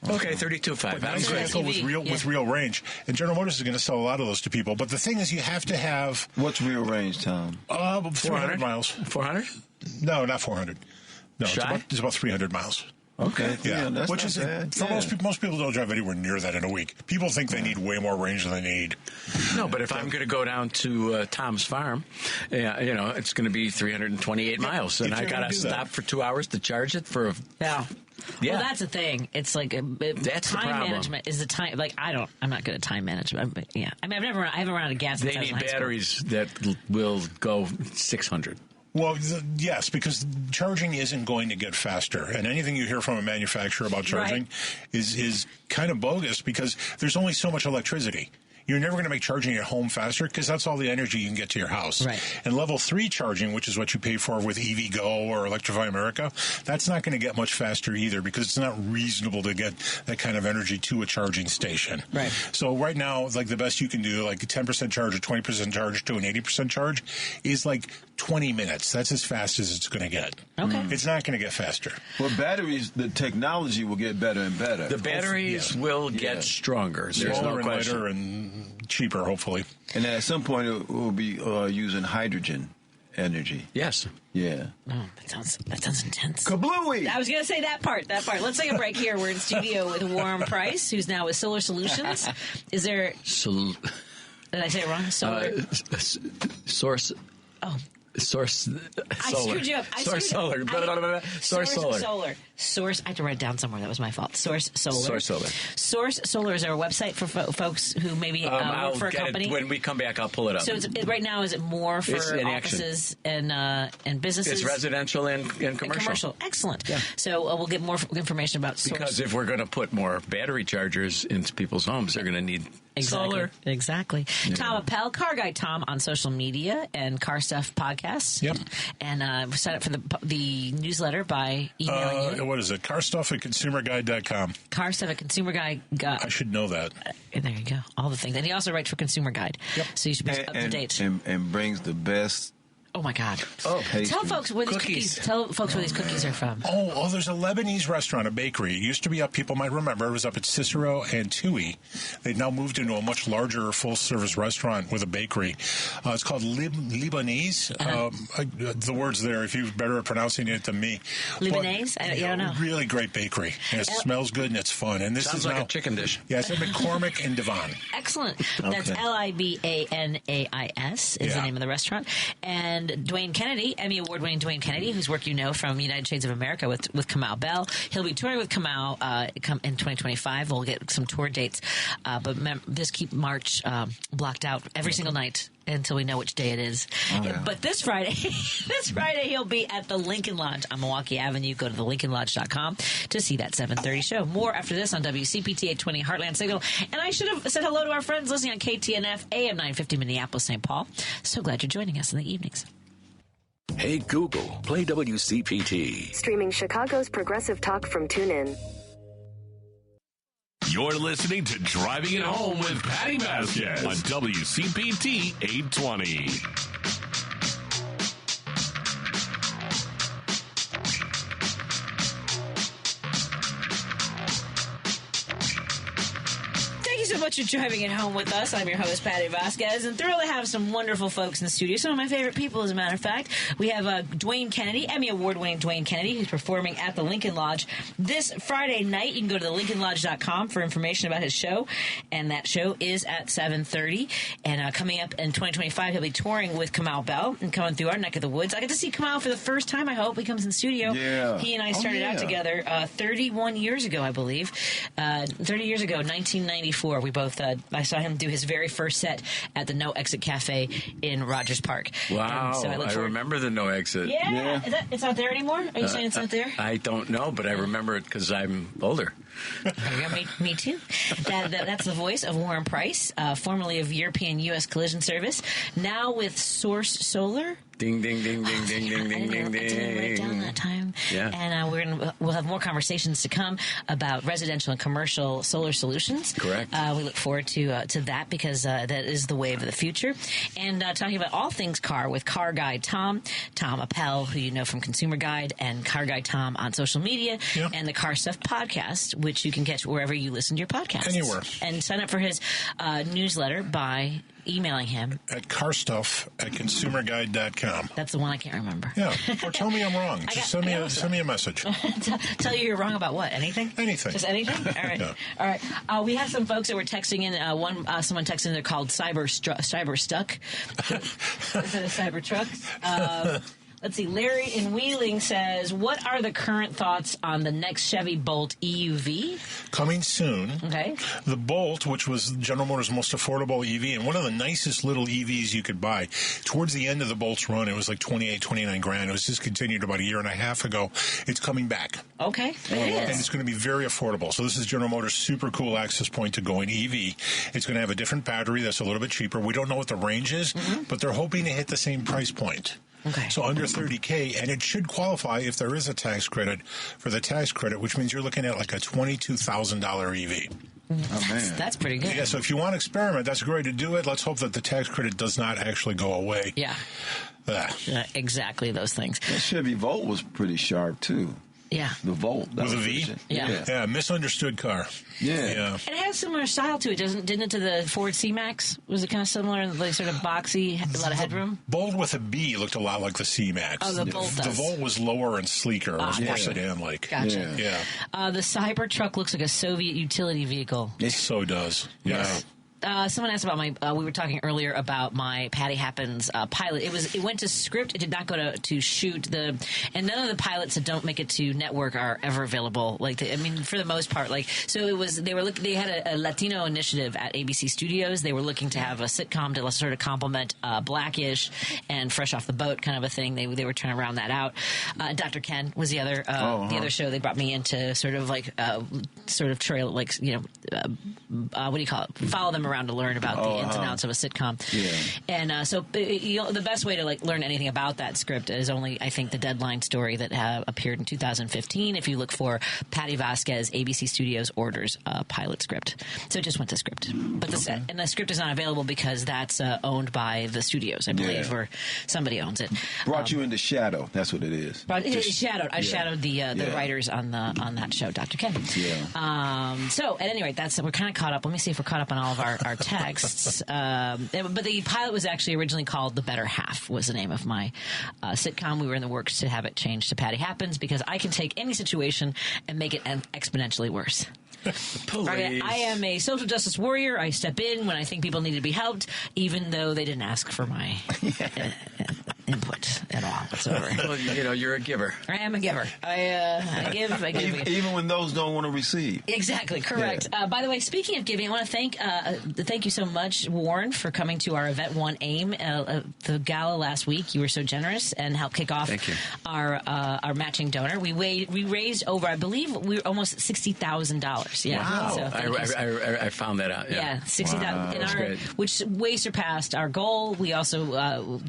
Okay, 32.5. Nice vehicle with real range. And General Motors is going to sell a lot of those to people. But the thing is, you have to have... What's real range, Tom? 300 miles. 400? No, not 400. No, it's about 300 miles. Okay. Yeah, that's which is bad. For most people don't drive anywhere near that in a week. People think they need way more range than they need. No, but if I'm going to go down to Tom's farm, it's going to be 328 miles, and I got to stop for 2 hours to charge it for. Yeah. Well, that's the thing. It's like that's time management is the time. Like I'm not good at time management. But yeah, I mean, I haven't run out of gas. They need batteries that will go 600. Well, yes, because charging isn't going to get faster. And anything you hear from a manufacturer about charging is kind of bogus, because there's only so much electricity. you're never going to make charging at home faster because that's all the energy you can get to your house. Right. And level 3 charging, which is what you pay for with EVgo or Electrify America, that's not going to get much faster either because it's not reasonable to get that kind of energy to a charging station. Right. So right now, like the best you can do, like a 10% charge or 20% charge to an 80% charge is like 20 minutes. That's as fast as it's going to get. Okay. It's not going to get faster. Well, batteries, the technology will get better and better. The batteries will get stronger. There's Smaller no and question. lighter and cheaper, hopefully. And then at some point, it will be using hydrogen energy. Yes. Yeah. Oh, that sounds intense. Kablooey! I was going to say that part. Let's take a break here. We're in studio with Warren Preiss, who's now with Solar Solutions. Is there... Did I say it wrong? Solar... Source... Oh. Source I solar. screwed you up. Source solar. Source solar. Source. I had to write it down somewhere. That was my fault. Source solar. Source solar. Source solar is our website for folks who maybe work for a company. When we come back, I'll pull it up. So right now, is it more for offices and businesses? It's residential and commercial. Excellent. Yeah. So we'll get more information about Source. Because if we're going to put more battery chargers into people's homes, they're going to need solar. Exactly. Yeah. Tom Appell, Car Guy Tom on social media and Car Stuff podcasts. Yep. And sign up for the newsletter by emailing you. What is it? Carstuff at consumerguide.com. Carstuff at consumerguide. I should know that. There you go. All the things. And he also writes for Consumer Guide. Yep. So you should be up to date. And brings the best. Oh my God! Pastries. Tell folks where these cookies. Tell folks where these cookies are from. Oh, there's a Lebanese restaurant, a bakery. It used to be up. People might remember. It was up at Cicero and Tui. They've now moved into a much larger, full-service restaurant with a bakery. It's called Libanese. The words there. If you're better at pronouncing it than me. Libanese. I don't know. Really great bakery. And it smells good and it's fun. And this sounds is like now, a chicken dish. Yeah, it's at McCormick and Devon. Excellent. That's Libanais is the name of the restaurant. And Dwayne Kennedy, Emmy Award-winning Dwayne Kennedy, whose work you know from United Shades of America with Kamau Bell. He'll be touring with Kamau in 2025. We'll get some tour dates. But just keep March blocked out every single night until we know which day it is. Oh, yeah. But this Friday, he'll be at the Lincoln Lodge on Milwaukee Avenue. Go to thelincolnlodge.com to see that 7:30 show. More after this on WCPT 820 Heartland Signal. And I should have said hello to our friends listening on KTNF AM 950 Minneapolis, St. Paul. So glad you're joining us in the evenings. Hey, Google, play WCPT. Streaming Chicago's progressive talk from TuneIn. You're listening to Driving It Home with Patti Vasquez on WCPT 820. So much for driving it home with us. I'm your host, Patti Vasquez, and thrilled to have some wonderful folks in the studio. Some of my favorite people, as a matter of fact. We have Dwayne Kennedy, Emmy Award-winning Dwayne Kennedy, who's performing at the Lincoln Lodge this Friday night. You can go to thelincolnlodge.com for information about his show, and that show is at 7:30. And coming up in 2025, he'll be touring with Kamau Bell and coming through our neck of the woods. I get to see Kamau for the first time, I hope. He comes in studio. Yeah. He and I started out together 31 years ago, I believe. 30 years ago, 1994. We both, I saw him do his very first set at the No Exit Cafe in Rogers Park. Wow. So I remember the No Exit. Yeah. It's not there anymore? Are you saying it's not there? I don't know, but I remember it because I'm older. Me too. That's the voice of Warren Preiss, formerly of European U.S. Collision Service, now with Source Solar. Ding, ding, ding, ding, ding, ding, ding, ding, ding. I didn't write it down that time. Yeah. And we'll have more conversations to come about residential and commercial solar solutions. Correct. We look forward to that because that is the wave of the future. And talking about all things car with Car Guy Tom Appell, who you know from Consumer Guide, and Car Guy Tom on social media, and the Car Stuff podcast, which you can catch wherever you listen to your podcasts. Anywhere. And sign up for his newsletter by emailing him at carstuff@consumerguide.com. That's the one I can't remember. Yeah, or tell me I'm wrong. Just send me a message. Tell you you're wrong about what? Anything? Anything. Just anything? All right. Yeah. All right. We have some folks that were texting in. Someone texted in. They're called Cyber Stuck instead of Cyber Trucks. Let's see. Larry in Wheeling says, what are the current thoughts on the next Chevy Bolt EUV? Coming soon. Okay. The Bolt, which was General Motors' most affordable EV and one of the nicest little EVs you could buy. Towards the end of the Bolt's run, it was like 28, 29 grand. It was discontinued about a year and a half ago. It's coming back. Okay. It is. And it's going to be very affordable. So this is General Motors' super cool access point to going EV. It's going to have a different battery that's a little bit cheaper. We don't know what the range is, but they're hoping to hit the same price point. Okay. So under $30K, and it should qualify if there is a tax credit for the tax credit, which means you're looking at like a $22,000 EV. Oh, man. That's pretty good. Yeah, so if you want to experiment, that's great to do it. Let's hope that the tax credit does not actually go away. Yeah. Exactly those things. That Chevy Volt was pretty sharp, too. Yeah. The Volt. With a V? Yeah. Misunderstood car. Yeah. It has similar style to it, didn't it, to the Ford C-Max? Was it kind of similar, like sort of boxy, a lot of headroom? Bolt with a B looked a lot like the C-Max. Oh, the Bolt does. The Volt was lower and sleeker. It was more sedan-like. Gotcha. Yeah. The Cybertruck looks like a Soviet utility vehicle. It so does. Yes. Someone asked about my. We were talking earlier about my Patty Happens pilot. It went to script. It did not go to shoot. And none of the pilots that don't make it to network are ever available. For the most part, so it was. They had a Latino initiative at ABC Studios. They were looking to have a sitcom to sort of complement Blackish and Fresh Off the Boat kind of a thing. They were trying to round that out. Dr. Ken was the other the other show they brought me into sort of trail what do you call it? Follow them around to learn about the ins and outs of a sitcom. Yeah. And the best way to learn anything about that script is only, I think, the Deadline story that appeared in 2015. If you look for Patti Vasquez, ABC Studios orders pilot script. So it just went to script. But and the script is not available because that's owned by the studios, I believe, or somebody owns it. Brought you into Shadow. That's what it is. Shadowed. I shadowed the writers on that show, Dr. Ken. Yeah. So at any rate, we're kind of caught up. Let me see if we're caught up on all of our texts. But the pilot was actually originally called The Better Half, was the name of my sitcom. We were in the works to have it changed to Patty Happens because I can take any situation and make it exponentially worse. I am a social justice warrior. I step in when I think people need to be helped, even though they didn't ask for my input at all whatsoever. Well, you're a giver. I am a giver. I give. Even when those don't want to receive. Exactly, correct. Yeah. By the way, speaking of giving, I want to thank you so much, Warren, for coming to our Event One AIM, the gala last week. You were so generous and helped kick off our matching donor. We raised over, I believe, we were almost $60,000. Yeah. Wow. So I found that out. Yeah, $60,000, which way surpassed our goal. We also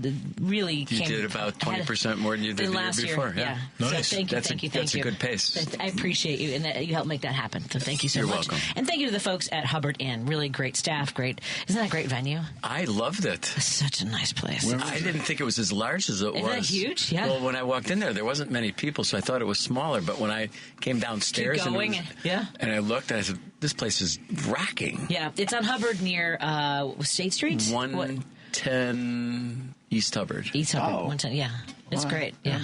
really did about 20% more than you did the last year before. Yeah. Nice. So thank you. That's a good pace. I appreciate you, and that you helped make that happen. So thank you so much. You're welcome. And thank you to the folks at Hubbard Inn. Really great staff. Great. Isn't that a great venue? I loved it. It's such a nice place. I didn't think it was as large as it was. Isn't that huge? Yeah. Well, when I walked in there wasn't many people, so I thought it was smaller. But when I came downstairs and I looked, and I said, "This place is rocking." Yeah, it's on Hubbard near State Street. 110 East Hubbard. East Hubbard. 110. Yeah. It's great. Yeah,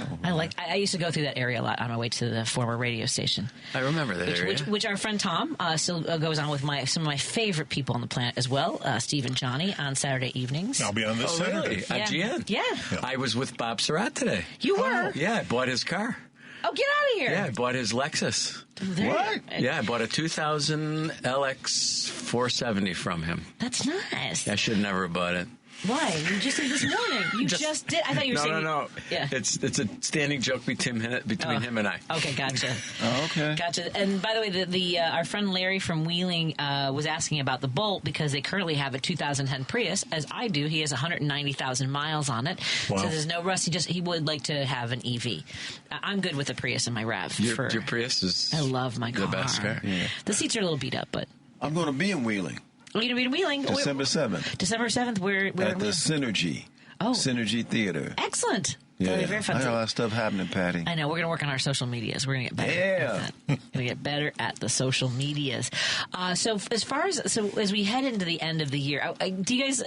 I used to go through that area a lot on my way to the former radio station. I remember that area. Which our friend Tom still goes on with some of my favorite people on the planet as well. Steve and Johnny on Saturday evenings. I'll be on this Saturday. Really? At GN? Yeah. I was with Bob Surratt today. You were? Yeah, I bought his car. Oh, get out of here! Yeah, I bought his Lexus. What? Yeah, I bought a 2000 LX 470 from him. That's nice. I should never have bought it. Why? You just did this morning. You just did. I thought you were saying... No. Yeah. It's a standing joke between him and I. Okay, gotcha. Okay. Gotcha. And by the way, our friend Larry from Wheeling was asking about the Bolt because they currently have a 2010 Prius, as I do. He has 190,000 miles on it. Wow. So there's no rust. He would like to have an EV. I'm good with the Prius in my RAV. Your Prius is... I love my car. The best car. Yeah. The seats are a little beat up, but... I'm going to be in Wheeling. We're going to be in Wheeling. December 7th. December 7th. We're at the Synergy. Synergy Theater. Excellent. Yeah, very fun. I got a lot of stuff happening, Patty. I know. We're going to work on our social medias. We're going to get better. Yeah. We're going to get better at the social medias. So as we head into the end of the year, do you guys,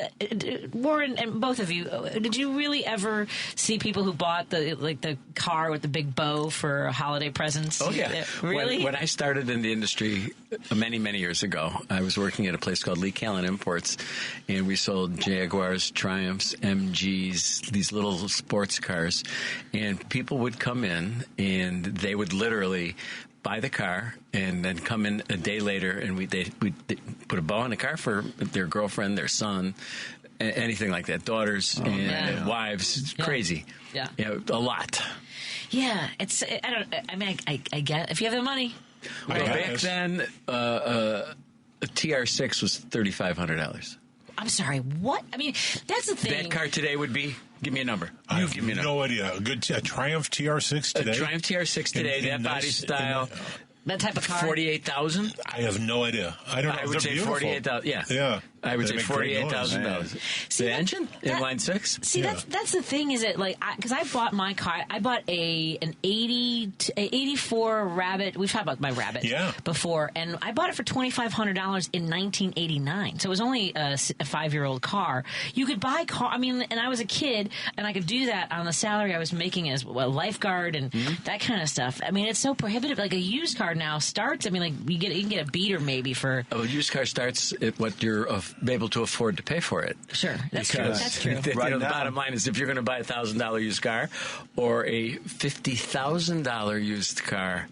Warren and both of you, did you really ever see people who bought the car with the big bow for holiday presents? Oh yeah, really? When I started in the industry many years ago, I was working at a place called Lee Callan Imports, and we sold Jaguars, Triumphs, MGs, these little sports cars cars, and people would come in and they would literally buy the car and then come in a day later, and we'd put a bow on the car for their girlfriend, their son, anything like that, daughters and wives. It's crazy. Yeah, a lot. Yeah, I get if you have the money. Well, back then, a TR6 was $3,500. I'm sorry, what? I mean, that's the thing. That car today would be, give me a number. I have no idea. A good Triumph TR6 today? A Triumph TR6 today, that body style. That type of car? 48,000? I have no idea. I don't know. I would say 48,000. Yeah. I would say $48,000. The engine? Inline six? See, that's the thing, is it like, because I bought my car, I bought an 84 Rabbit. We've talked about my Rabbit before, and I bought it for $2,500 in 1989. So it was only a 5-year-old car. You could buy car, I mean, and I was a kid, and I could do that on the salary I was making as a lifeguard and that kind of stuff. I mean, it's so prohibitive. Like a used car now starts, I mean, like you can get a beater maybe for... A used car starts at what you're able to afford to pay for it. Sure, that's true. That's true. The bottom line is, if you're going to buy a $1,000 used car or a $50,000 used car,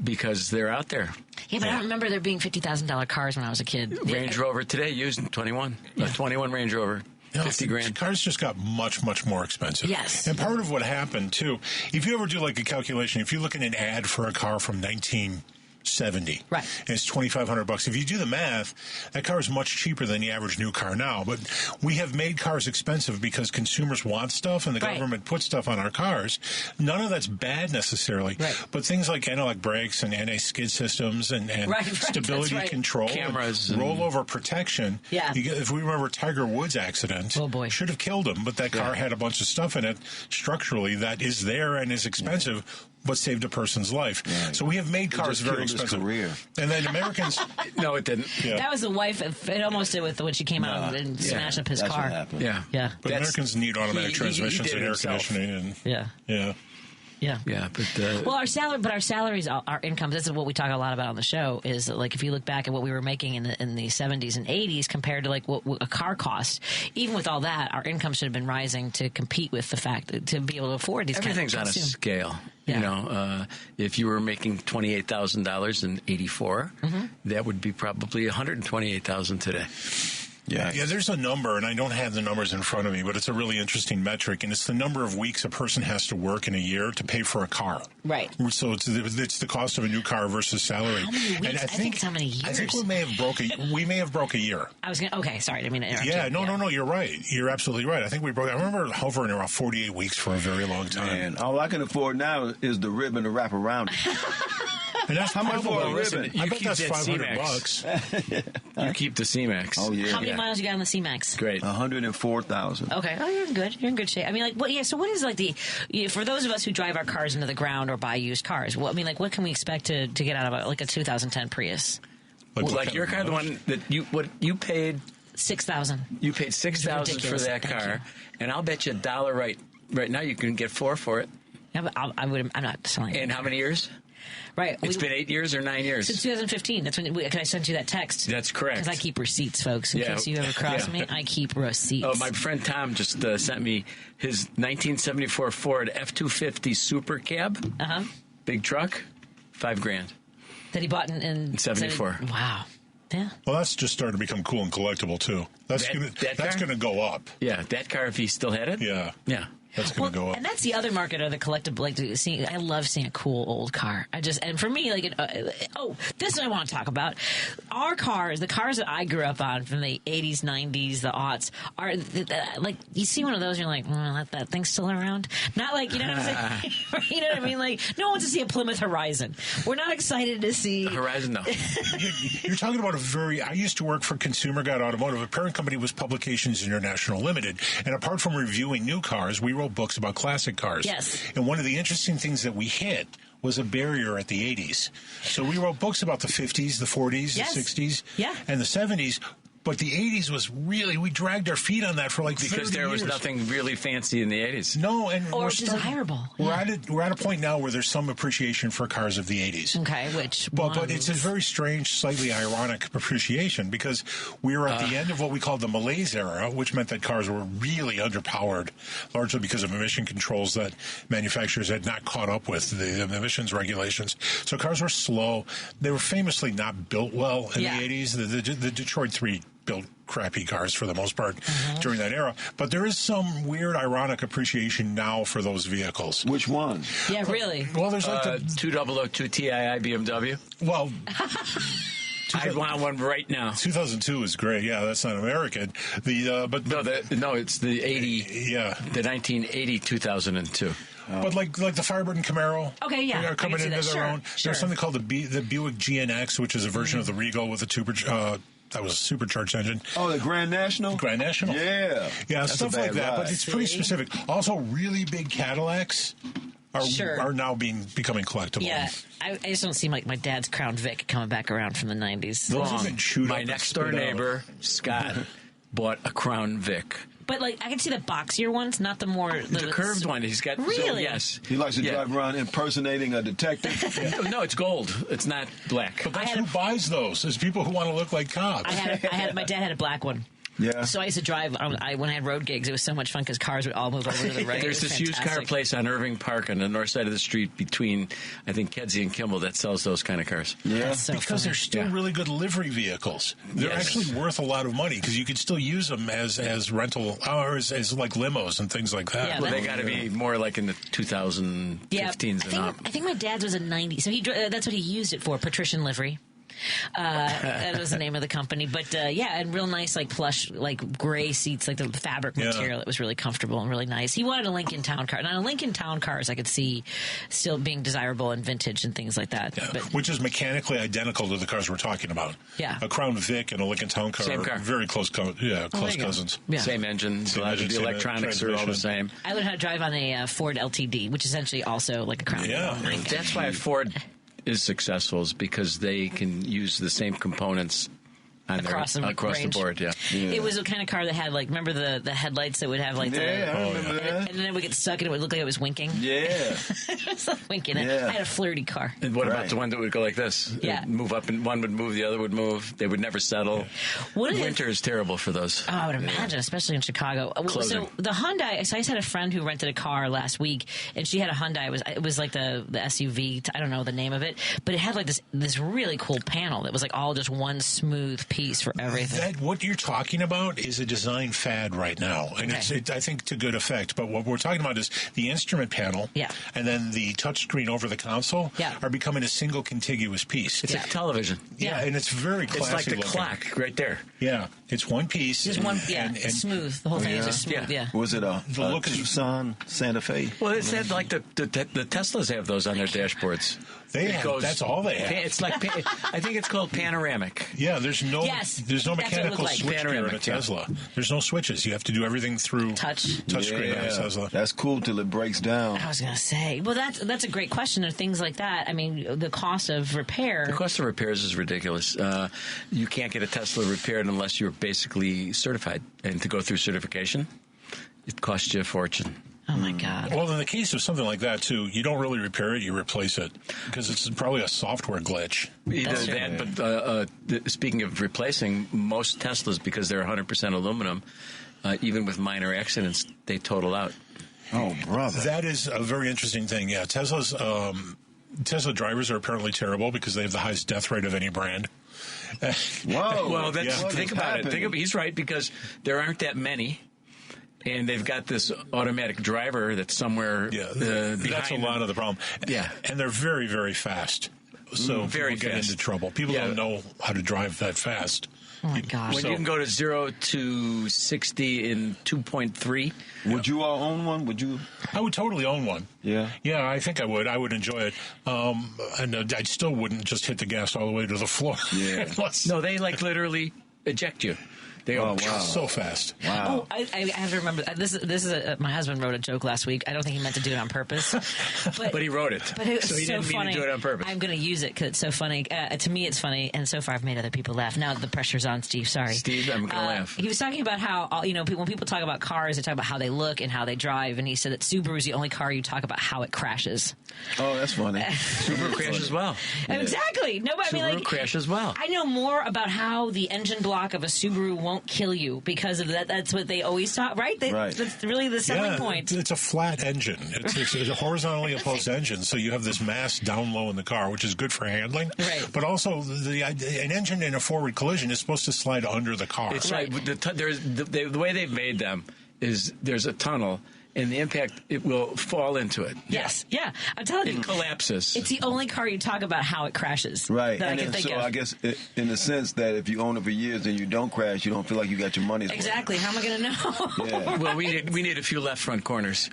because they're out there. Yeah, but I don't remember there being $50,000 cars when I was a kid. Range Rover today used 21, a 21 Range Rover. $50,000. Cars just got much, much more expensive. Yes. And part of what happened, too, if you ever do like a calculation, if you look at an ad for a car from 1970, right, and it's $2,500. If you do the math, that car is much cheaper than the average new car now. But we have made cars expensive because consumers want stuff, and the government puts stuff on our cars. None of that's bad necessarily, but things like analog brakes and anti-skid systems and stability control, cameras, and rollover protection. Yeah. If we remember Tiger Woods' accident, should have killed him, but that car had a bunch of stuff in it structurally that is there and is expensive. But saved a person's life. Right. So we have made cars very expensive. Career. And then Americans... No, it didn't. Yeah. That was the wife. It almost did when she came out and smashed up his That's car. What happened. Yeah. But Americans need automatic transmissions and air conditioning. And, Yeah. But well, our salaries, our incomes. This is what we talk a lot about on the show. Is like if you look back at what we were making in the 70s and 80s compared to like what a car cost. Even with all that, our income should have been rising to compete with the fact that, to be able to afford these. Everything's on a scale. Yeah. You know, if you were making $28,000 in '84, that would be probably $128,000 today. Yeah, there's a number, and I don't have the numbers in front of me, but it's a really interesting metric, and it's the number of weeks a person has to work in a year to pay for a car. Right. So it's the cost of a new car versus salary. How many weeks? And I think it's how many years? I think we may have broke a year. I was okay. Sorry, I didn't mean to interrupt. Yeah, no, you're right. You're absolutely right. I think we broke. I remember hovering around 48 weeks for a very long time. Man, all I can afford now is the ribbon to wrap around it. And that's how much for a ribbon? I bet that's $500. You keep the C-Max. Oh yeah. How many miles you got on the C-Max? Great. 104,000. Okay. Oh, you're good. You're in good shape. I mean, like, what? Yeah. So, what is like for those of us who drive our cars into the ground or buy used cars? Well, I mean, like, what can we expect to get out of like a 2010 Prius? Like your car, the one that you paid $6,000. You paid $6,000 for that car, and I'll bet you $1 right now you can get $4 for it. Yeah, but I'm not selling it. And how many years? Right. It's been 8 years or 9 years? Since 2015. That's when I sent you that text. That's correct. Because I keep receipts, folks. In case you ever cross me, I keep receipts. Oh, my friend Tom just sent me his 1974 Ford F-250 Super Cab. Big truck, $5,000. That he bought in 74. Wow. Yeah. Well, that's just starting to become cool and collectible, too. That's going to go up. Yeah, that car, if he still had it? Yeah. Yeah. That's going to go up. And that's the other market of the collectible. Like, I love seeing a cool old car. And for me, like, this is what I want to talk about. Our cars, the cars that I grew up on from the 80s, 90s, the aughts, are like, you see one of those, and you're like, that thing's still around. Not like, you know what I'm saying? You know what I mean? Like, no one wants to see a Plymouth Horizon. We're not excited to see Horizon. No. You're talking about I used to work for Consumer Guide Automotive. A parent company was Publications International Limited, and apart from reviewing new cars, we wrote books about classic cars. Yes. And one of the interesting things that we hit was a barrier at the 80s. So we wrote books about the 50s, the 40s, the 60s, and the 70s. But the 80s was really, we dragged our feet on that for like 30 because there was years. nothing really fancy in the 80s. No, and Or we're desirable. We're at a point now where there's some appreciation for cars of the 80s. Okay, which But it's a very strange, slightly ironic appreciation because we were at the end of what we called the malaise era, which meant that cars were really underpowered, largely because of emission controls that manufacturers had not caught up with, the emissions regulations. So cars were slow. They were famously not built well in the 80s. The Detroit 3 built crappy cars for the most part during that era. But there is some weird, ironic appreciation now for those vehicles. Which one? Yeah, really. Well, there's like the 2002 TII BMW. Well, I want one right now. 2002 is great. Yeah, that's not American. No, it's the 80. Yeah, the 1980 2002. But like the Firebird and Camaro, okay, yeah, they are coming into their own. Sure. There's something called the Buick GNX, which is a version of the Regal with a that was a supercharged engine. Oh, the Grand National? Grand National. Yeah. Yeah, That's stuff a bad like that. ride. But it's pretty specific. Also, really big Cadillacs are now becoming collectible. Yeah, I just don't seem like my dad's Crown Vic coming back around from the 90s. Those have been chewed My up next and door spit out. neighbor, Scott, bought a Crown Vic. But like, I can see the boxier ones, not the more The curved one. He's got. Really? So, yes. He likes to drive around impersonating a detective. No, it's gold. It's not black. But that's who buys those. Is people who want to look like cops. My dad had a black one. Yeah. So I used to drive. When I had road gigs, it was so much fun because cars would all move over to the right. There's this used car place on Irving Park on the north side of the street between, I think, Kedzie and Kimball that sells those kind of cars. Yeah, because they're still really good livery vehicles. They're actually worth a lot a money because you could still use them as rental hours, as like limos and things like that. Yeah, well, they got to be more like in the 2015s and up. I think my dad's was a 90. So that's what he used it for, Patrician livery. That was the name of the company, but and real nice, like plush, like gray seats, like the fabric material. It was really comfortable and really nice. He wanted a Lincoln Town Car. Now, Lincoln Town Cars I could see still being desirable and vintage and things like that. Yeah, but, which is mechanically identical to the cars we're talking about. Yeah, a Crown Vic and a Lincoln Town Car. Same car. Are very close. Close cousins. Yeah. Same engine. The electronics are all the same. I learned how to drive on a Ford LTD, which is essentially also like a Crown. Yeah, that's why Ford is successful, is because they can use the same components across the board. Yeah. It was a kind of car that had, like, remember the headlights that would have like I remember that. and then it would get stuck and it would look like it was winking. Yeah. It was like winking. Yeah. I had a flirty car. And what about the one that would go like this? Yeah. It'd move up, and one would move, the other would move. They would never settle. Winter is terrible for those. Oh, I would imagine, especially in Chicago. Clothing. So the Hyundai. So I just had a friend who rented a car last week, and she had a Hyundai. It was like the SUV. I don't know the name of it, but it had like this really cool panel that was like all just one smooth piece for everything. What you're talking about is a design fad right now, and it's I think to good effect. But what we're talking about is the instrument panel, and then the touchscreen over the console are becoming a single contiguous piece. It's a television. Yeah, and it's very classy. It's like the looking. clock right there. Yeah, it's one piece. Just one, and smooth. The whole thing is just smooth. Yeah. Was it a Tucson, Santa Fe? Well, it's had like the Teslas have those on their dashboards. That's all they have. It's like I think it's called panoramic. Yeah, there's no mechanical like. switch here in a Tesla. There's no switches. You have to do everything through touchscreen on a Tesla. That's cool till it breaks down. I was going to say, well, that's a great question. Of things like that. I mean, the cost of repair. The cost of repairs is ridiculous. You can't get a Tesla repaired unless you're basically certified, and to go through certification, it costs you a fortune. Oh, my God. Well, in the case of something like that, too, you don't really repair it, you replace it. Because it's probably a software glitch. Either that, but speaking of replacing, most Teslas, because they're 100% aluminum, even with minor accidents, they total out. Oh, brother. That is a very interesting thing. Yeah, Tesla drivers are apparently terrible because they have the highest death rate of any brand. Whoa. Well, think about it. He's right, because there aren't that many. And they've got this automatic driver that's somewhere behind. That's a lot of the problem. Yeah. And they're very, very fast. So very people get fast. into trouble. People don't know how to drive that fast. Oh, my gosh. When you can go to 0 to 60 in 2.3. Would you all own one? Would you? I would totally own one. Yeah. Yeah, I think I would. I would enjoy it. And I still wouldn't just hit the gas all the way to the floor. Yeah. No, they like literally eject you. They go so fast. Wow. Oh, I have to remember. This is my husband wrote a joke last week. I don't think he meant to do it on purpose. But he wrote it. But it was so he so didn't funny. mean to do it on purpose. I'm going to use it because it's so funny. To me, it's funny, and so far I've made other people laugh. Now the pressure's on Steve. Sorry. Steve, I'm going to laugh. He was talking about how, when people talk about cars, they talk about how they look and how they drive, and he said that Subaru is the only car you talk about how it crashes. Oh, that's funny. Subaru crashes well. Exactly. Subaru crashes well. I know more about how the engine block of a Subaru won't kill you because of that. That's what they always talk, right? That's really the selling point. It's a flat engine. It's a horizontally opposed engine, so you have this mass down low in the car, which is good for handling. Right. But also, an engine in a forward collision is supposed to slide under the car. It's right. The way they've made them is there's a tunnel, and the impact, it will fall into it. Yes. Yeah. I'm telling you. It collapses. It's the only car you talk about how it crashes. Right. That And I can think of. I guess in the sense that if you own it for years and you don't crash, you don't feel like you got your money's worth. Exactly. How am I going to know? Yeah. Well, we need a few left front corners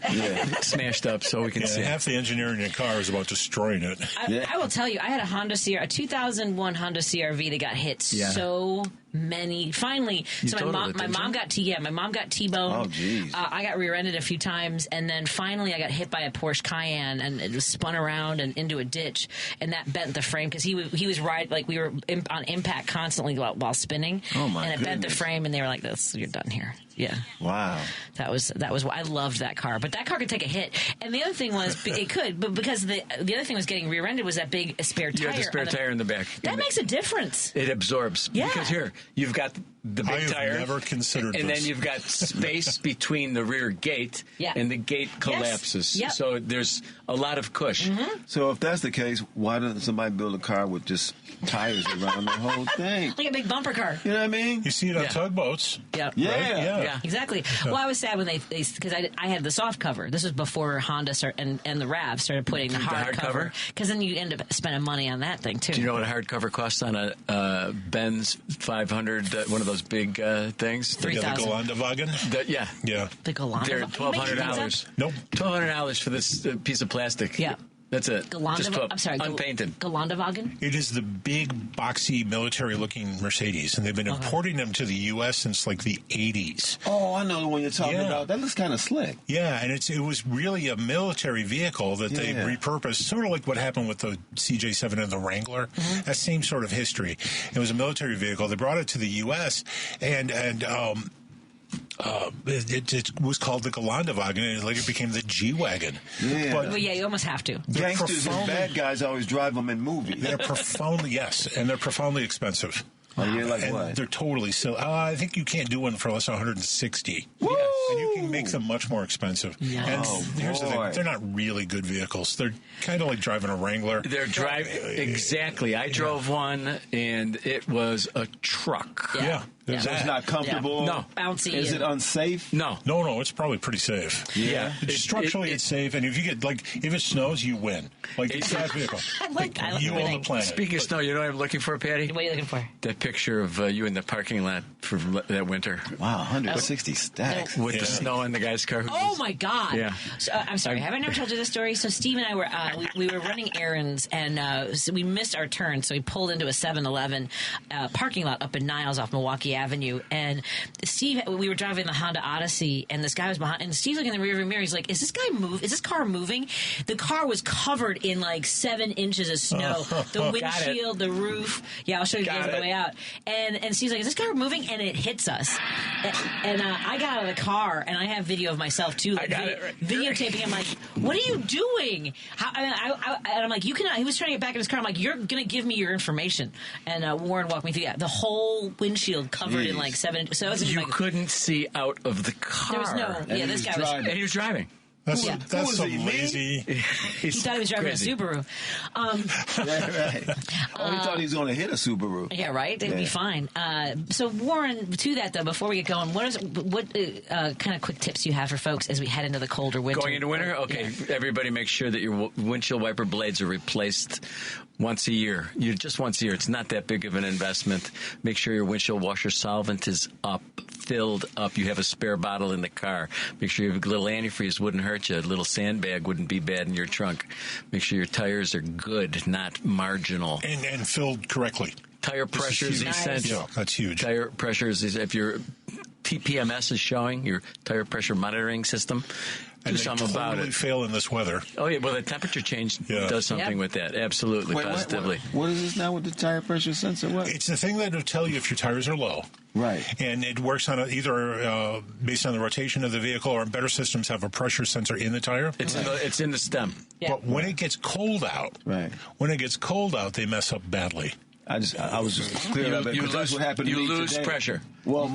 smashed up so we can see. Half the engineering in your car is about destroying it. I will tell you, I had a Honda CR, a 2001 Honda CR-V that got hit so many. Finally, so my mom got T-boned. Oh, geez. I got rear-ended a few times, and then finally I got hit by a Porsche Cayenne, and it was spun around and into a ditch, and that bent the frame because he was we were on impact constantly while spinning. Oh my! And it bent the frame, and they were like, "This, you're done here." Yeah. Wow. That was. I loved that car, but that car could take a hit. And the other thing was it could, but because the other thing was getting rear-ended was that big spare tire. You have the spare tire in the back. That makes a difference. It absorbs. Yeah. Because here you've got the big tire. I've never considered and this. then you've got space between the rear gate and the gate collapses. Yes. Yep. So there's a lot of cush. Mm-hmm. So if that's the case, why doesn't somebody build a car with just tires around the whole thing? Like a big bumper car. You know what I mean? You see it on tugboats. Yeah. Yeah. Right? Yeah. Exactly. Well, I was sad when they because I had the soft cover. This was before Honda and the RAV started putting the hard cover. Because then you end up spending money on that thing too. Do you know what a hard cover costs on a Benz 500? One of those big things. The Gelandewagen. Yeah. The Gelandewagen. They're $1,200. Nope. $1,200 for this piece of plastic. Yeah. That's it. I'm sorry. Unpainted. Gelandewagen? It is the big, boxy, military-looking Mercedes, and they've been importing them to the U.S. since like the 80s. Oh, I know the one you're talking about. That looks kind of slick. Yeah, and it was really a military vehicle that they repurposed, sort of like what happened with the CJ7 and the Wrangler. Mm-hmm. That same sort of history. It was a military vehicle. They brought it to the U.S., and it was called the Gelandewagen, and it later became the G-Wagon. Yeah. Well, you almost have to. Gangsters and bad guys always drive them in movies. They're profoundly expensive. Oh, yeah, like and what? They're totally silly. I think you can't do one for less than $160. Woo! And you can make them much more expensive. Yes. And here's the thing: they're not really good vehicles. They're kind of like driving a Wrangler. They're driving exactly. I drove one, and it was a truck. Yeah. So it's not comfortable? No. Bouncy. Is it unsafe? No. No, it's probably pretty safe. Yeah. Structurally, it's safe, and if you get, if it snows, you win. Like, it's that vehicle. I like you own winning. the planet. Speaking of snow, you know what I'm looking for, Patty? What are you looking for? That picture of you in the parking lot for that winter. Wow, 160 stacks. With the snow in the guy's car. Oh, my God. Yeah. So, I'm sorry. Have I never told you this story? So Steve and I were we were running errands, and so we missed our turn, so we pulled into a 7-Eleven parking lot up in Niles off Milwaukee Avenue, and Steve, we were driving the Honda Odyssey, and this guy was behind, and Steve's looking in the rearview mirror. He's like, is this car moving? The car was covered in 7 inches of snow. The windshield, the roof. Yeah, I'll show you guys on the way out. And Steve's like, is this car moving? And it hits us. And I got out of the car, and I have video of myself, too. Videotaping. I'm like, what are you doing? And I'm like, you cannot. He was trying to get back in his car. I'm like, you're going to give me your information. And Warren walked me through that. The whole windshield covered in 7 inches. So you couldn't see out of the car. There was no. And This guy driving. And he was driving. That's some lazy. He thought he was driving crazy. a Subaru. Right. Oh, he thought he was going to hit a Subaru. Yeah, right. It'd be fine. So, Warren, to that though, before we get going, what kind of quick tips do you have for folks as we head into the colder winter? Going into winter, okay. Yeah. Everybody, make sure that your windshield wiper blades are replaced once a year. Just once a year. It's not that big of an investment. Make sure your windshield washer solvent is filled up. You have a spare bottle in the car. Make sure you have a little antifreeze. Wouldn't hurt you. A little sandbag wouldn't be bad in your trunk. Make sure your tires are good, not marginal. And filled correctly. Tire pressure is essential. Yeah, that's huge. Tire pressure is if your TPMS is showing, your tire pressure monitoring system. Do something about it. Fail in this weather. Oh yeah, well the temperature change does something with that. Absolutely, positively. What is this now with the tire pressure sensor? What? It's the thing that will tell you if your tires are low. Right. And it works on either based on the rotation of the vehicle, or better systems have a pressure sensor in the tire. It's in the stem. Yeah. But when it gets cold out, they mess up badly. I was just clearing up. That's what happened to me lose today. pressure. Well,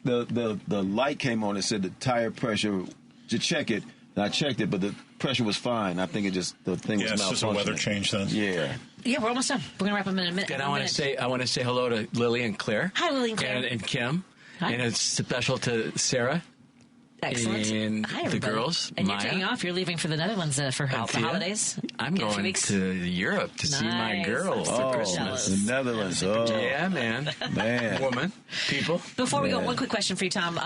the light came on and said the tire pressure, to check it, and I checked it, but the pressure was fine. I think the thing was malfunctioning. It's just a weather change then. Yeah. Yeah, we're almost done. We're gonna wrap up in a minute. And I want to say hello to Lily and Claire. Hi, Lily and Claire. And Kim. Hi. And it's special to Sarah. Excellent. And Hi, everybody. the girls. And Maya. you're taking off. You're leaving for the Netherlands for the holidays. I'm going to Europe to see my girls for Christmas. The Netherlands. Yeah, man. Woman. People. Before we go, one quick question for you, Tom.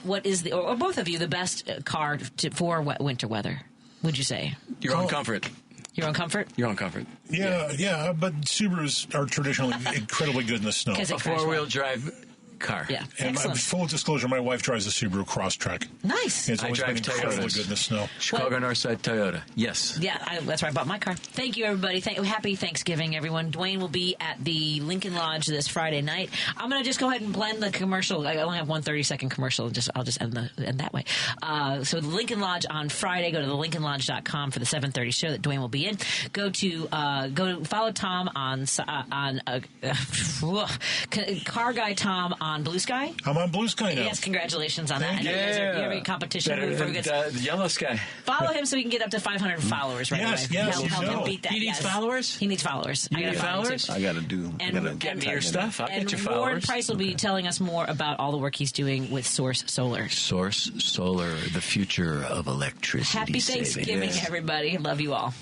What is or both of you, the best car for winter weather, would you say? Your own comfort. Your own comfort? Your own comfort. Yeah, but Subarus are traditionally incredibly good in the snow. A 4-wheel drive car. Yeah, and full disclosure, my wife drives a Subaru Crosstrek. Nice. It's always been incredibly good in the snow. Chicago Northside Toyota. Yes. Yeah, that's where I bought my car. Thank you, everybody. Happy Thanksgiving, everyone. Dwayne will be at the Lincoln Lodge this Friday night. I'm going to just go ahead and blend the commercial. I only have one 30-second commercial. I'll just end that way. So the Lincoln Lodge on Friday. Go to thelincolnlodge.com for the 7:30 show that Dwayne will be in. Go follow Tom on Car Guy Tom on Blue Sky. I'm on Blue Sky now. Yes, congratulations on that. You guys are having a competition. Better than the Yellow Sky. Follow him so he can get up to 500 followers right away. Yes, help him beat that. He needs followers? He needs followers. You need followers? I got to do. Get me your stuff. I'll get your followers. Warren Preiss will be telling us more about all the work he's doing with Source Solar. Source Solar, the future of electricity. Happy Thanksgiving, everybody. Love you all.